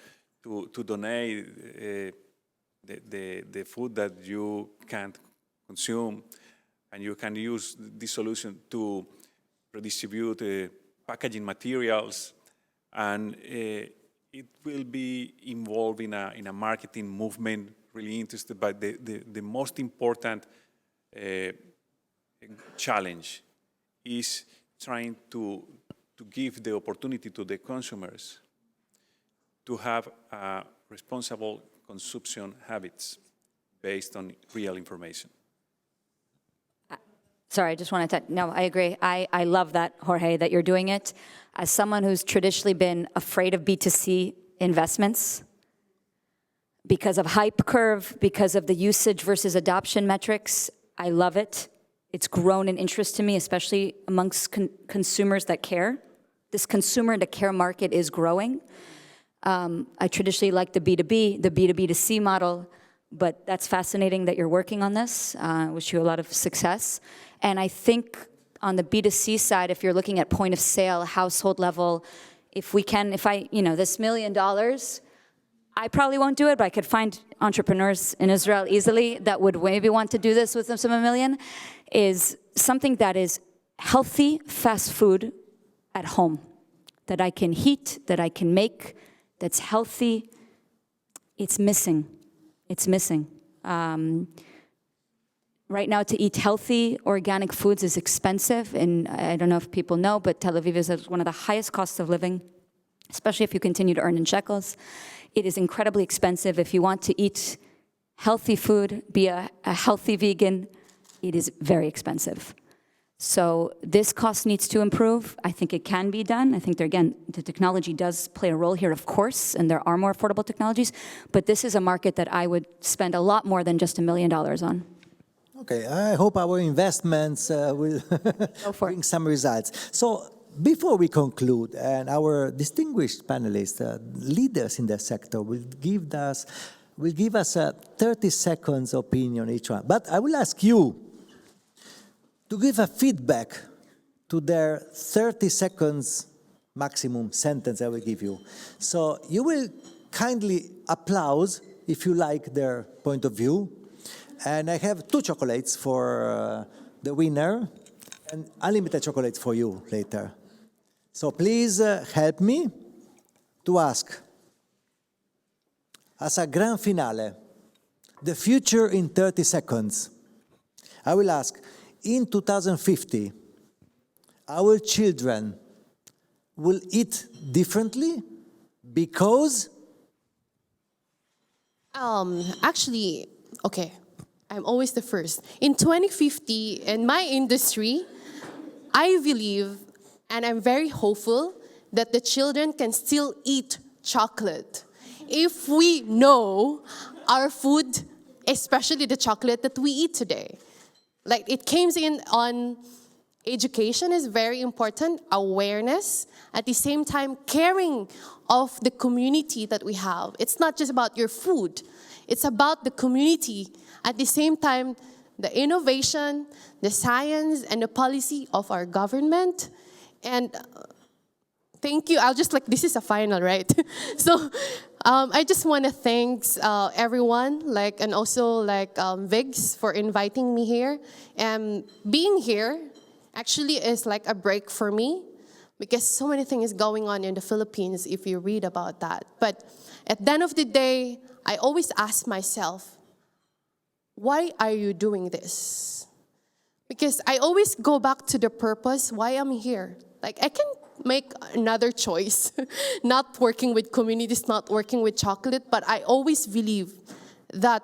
to donate the food that you can't consume, and you can use this solution to redistribute packaging materials, and it will be involved in a marketing movement, really interested. But the most important challenge is trying to give the opportunity to the consumers to have responsible consumption habits based on real information. Sorry, I just wanted to, no, I agree. I love that, Jorge, that you're doing it. As someone who's traditionally been afraid of B2C investments because of hype curve, because of the usage versus adoption metrics, I love it. It's grown in interest to me, especially amongst consumers that care. This consumer to care market is growing. I traditionally like the B2B, the B2B2C model, but that's fascinating that you're working on this. I wish you a lot of success. And I think on the B2C side, if you're looking at point of sale, household level, if this $1 million, I probably won't do it, but I could find entrepreneurs in Israel easily that would maybe want to do this with some $1 million, is something that is healthy fast food at home, that I can heat, that I can make, that's healthy. It's missing. It's missing. Right now, to eat healthy, organic foods is expensive, and I don't know if people know, but Tel Aviv is one of the highest costs of living, especially if you continue to earn in shekels. It is incredibly expensive. If you want to eat healthy food, be a healthy vegan, it is very expensive. So this cost needs to improve. I think it can be done. I think the technology does play a role here, of course, and there are more affordable technologies, but this is a market that I would spend a lot more than just $1 million on. Okay, I hope our investments will bring some results. So before we conclude, and our distinguished panelists, leaders in the sector, will give us a 30 seconds opinion each one. But I will ask you to give a feedback to their 30 seconds maximum sentence I will give you. So you will kindly applause if you like their point of view. And I have 2 chocolates for the winner and unlimited chocolates for you later. So please help me to ask, as a grand finale, the future in 30 seconds. I will ask, in 2050, our children will eat differently because? Actually, okay, I'm always the first. In 2050, in my industry, I believe, and I'm very hopeful, that the children can still eat chocolate if we know our food, especially the chocolate that we eat today. Like, it came in on education is very important, awareness, at the same time caring of the community that we have. It's not just about your food, it's about the community. At the same time, the innovation, the science, and the policy of our government. And thank you, this is a final, right? So I just want to thank everyone, and also VIGS for inviting me here. And being here actually is like a break for me, because so many things going on in the Philippines if you read about that. But at the end of the day, I always ask myself, why are you doing this? Because I always go back to the purpose, why I'm here. I can make another choice, not working with communities, not working with chocolate, but I always believe that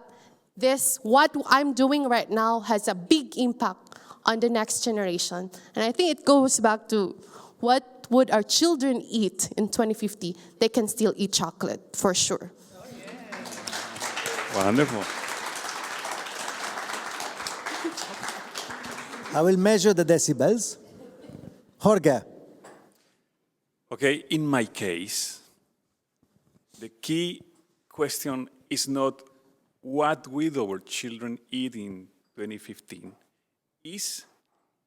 what I'm doing right now has a big impact on the next generation. And I think it goes back to what would our children eat in 2050? They can still eat chocolate, for sure. Oh, yeah. Wonderful. I will measure the decibels. Jorge. Okay, in my case, the key question is not what will our children eat in 2015, is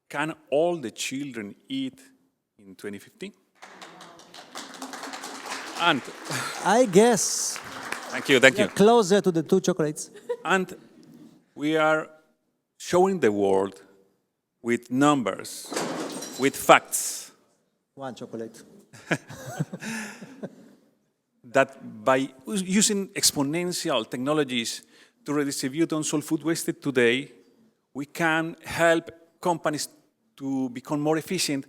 can all the children eat in 2015? And I guess thank you. you're closer to the 2 chocolates. And we are showing the world with numbers, with facts, 1 chocolate. that by using exponential technologies to redistribute unsold food waste today, we can help companies to become more efficient,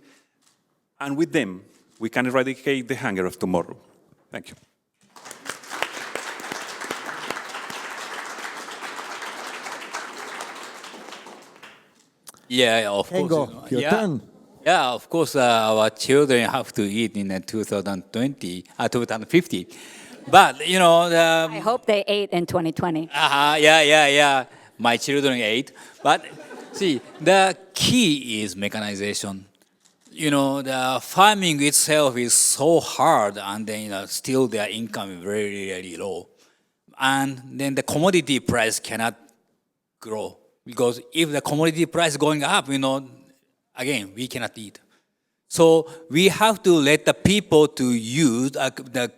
and with them, we can eradicate the hunger of tomorrow. Thank you. Yeah, of course. Kengo, your turn. Yeah, of course, our children have to eat in 2050. But, you know, I hope they ate in 2020. yeah. My children ate. But see, the key is mechanization. You know, the farming itself is so hard, and then, you know, still their income is very, very low. And then the commodity price cannot grow. Because if the commodity price going up, you know, again, we cannot eat. So we have to let the people to use,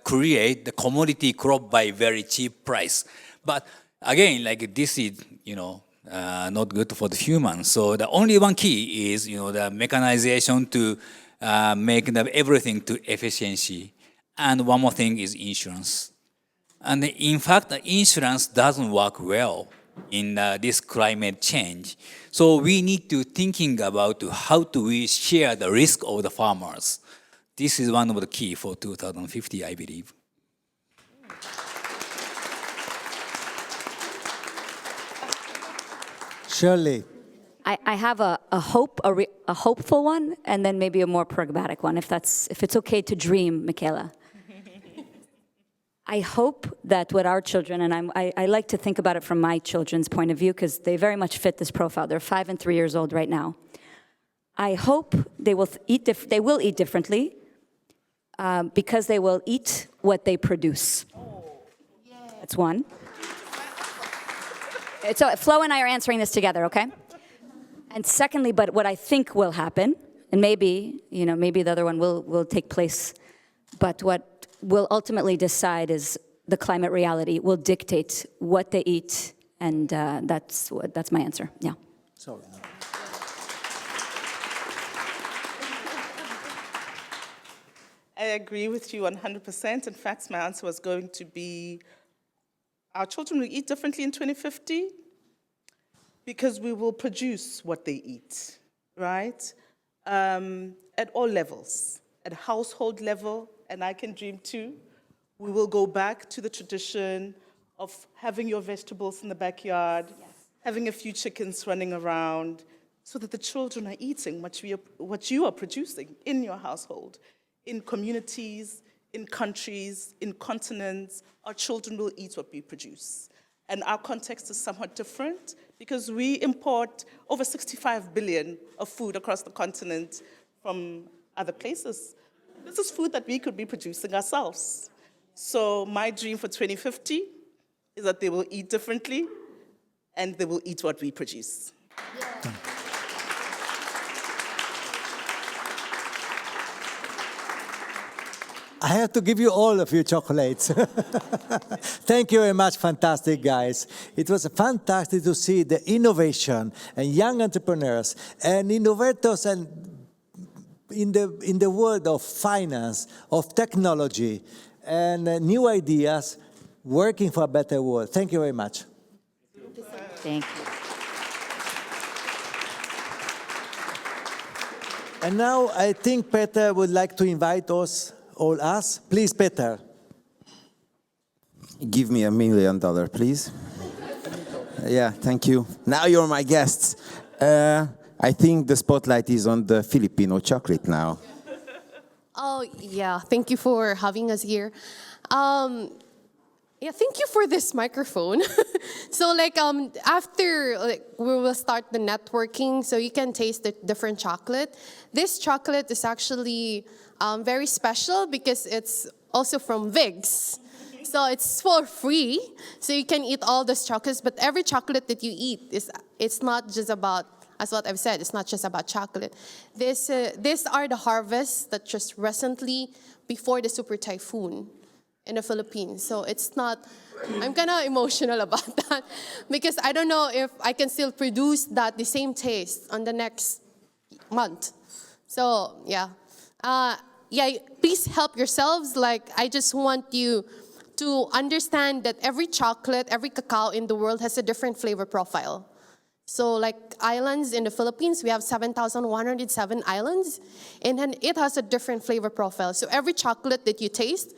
create the commodity crop by very cheap price. But again, like this is, you know, not good for the humans. So the only one key is, you know, the mechanization to make everything to efficiency. And one more thing is insurance. And in fact, the insurance doesn't work well in this climate change. So we need to thinking about how do we share the risk of the farmers. This is one of the key for 2050, I believe. Shirley. I have a hopeful one, and then maybe a more pragmatic one, if it's okay to dream, Michaela. I hope that with our children, and I like to think about it from my children's point of view because they very much fit this profile. They're 5 and 3 years old right now. I hope they will eat differently because they will eat what they produce. That's one. So Flo and I are answering this together, okay? And secondly, but what I think will happen, and maybe the other one will take place, but what will ultimately decide is the climate reality will dictate what they eat, and that's my answer. Yeah. Sorry. I agree with you 100%. In fact, my answer was going to be our children will eat differently in 2050 because we will produce what they eat, right? At all levels, at household level, and I can dream too, we will go back to the tradition of having your vegetables in the backyard, having a few chickens running around, so that the children are eating what you are producing in your household, in communities, in countries, in continents. Our children will eat what we produce. And our context is somewhat different because we import over 65 billion of food across the continent from other places. This is food that we could be producing ourselves. So my dream for 2050 is that they will eat differently and they will eat what we produce. Yeah. I have to give you all of your chocolates. Thank you very much, fantastic guys. It was fantastic to see the innovation and young entrepreneurs and innovators and in the world of finance, of technology, and new ideas, working for a better world. Thank you very much. Thank you. And now I think Peter would like to invite us, all us. Please, Peter. Give me $1 million, please. Yeah, thank you. Now you're my guests. I think the spotlight is on the Filipino chocolate now. Oh, yeah. Thank you for having us here. Yeah, thank you for this microphone. So, after we will start the networking, so you can taste the different chocolate. This chocolate is actually very special because it's also from VIGS. So it's for free. So you can eat all those chocolates, but every chocolate that you eat it's not just about as what I've said, it's not just about chocolate. These are the harvests that just recently before the super typhoon in the Philippines. So it's not, I'm kind of emotional about that because I don't know if I can still produce that, the same taste on the next month. So yeah, please help yourselves. Like, I just want you to understand that every chocolate, every cacao in the world has a different flavor profile. So like islands in the Philippines, we have 7,107 islands, and then it has a different flavor profile. So every chocolate that you taste,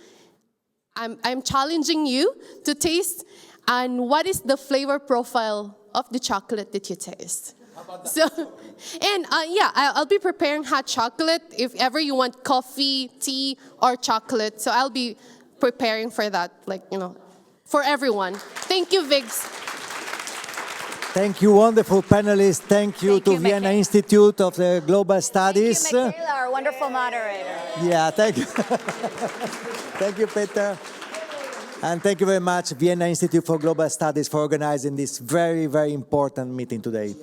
I'm challenging you to taste, and what is the flavor profile of the chocolate that you taste? So, and I'll be preparing hot chocolate if ever you want coffee, tea, or chocolate. So I'll be preparing for that, like, you know, for everyone. Thank you, VIGS. Thank you, wonderful panelists. Thank you to Vienna Institute of the Global Studies. Thank you, Michaela, our wonderful moderator. Yeah, thank you. Thank you, Peter. And thank you very much, Vienna Institute for Global Studies, for organizing this very, very important meeting today.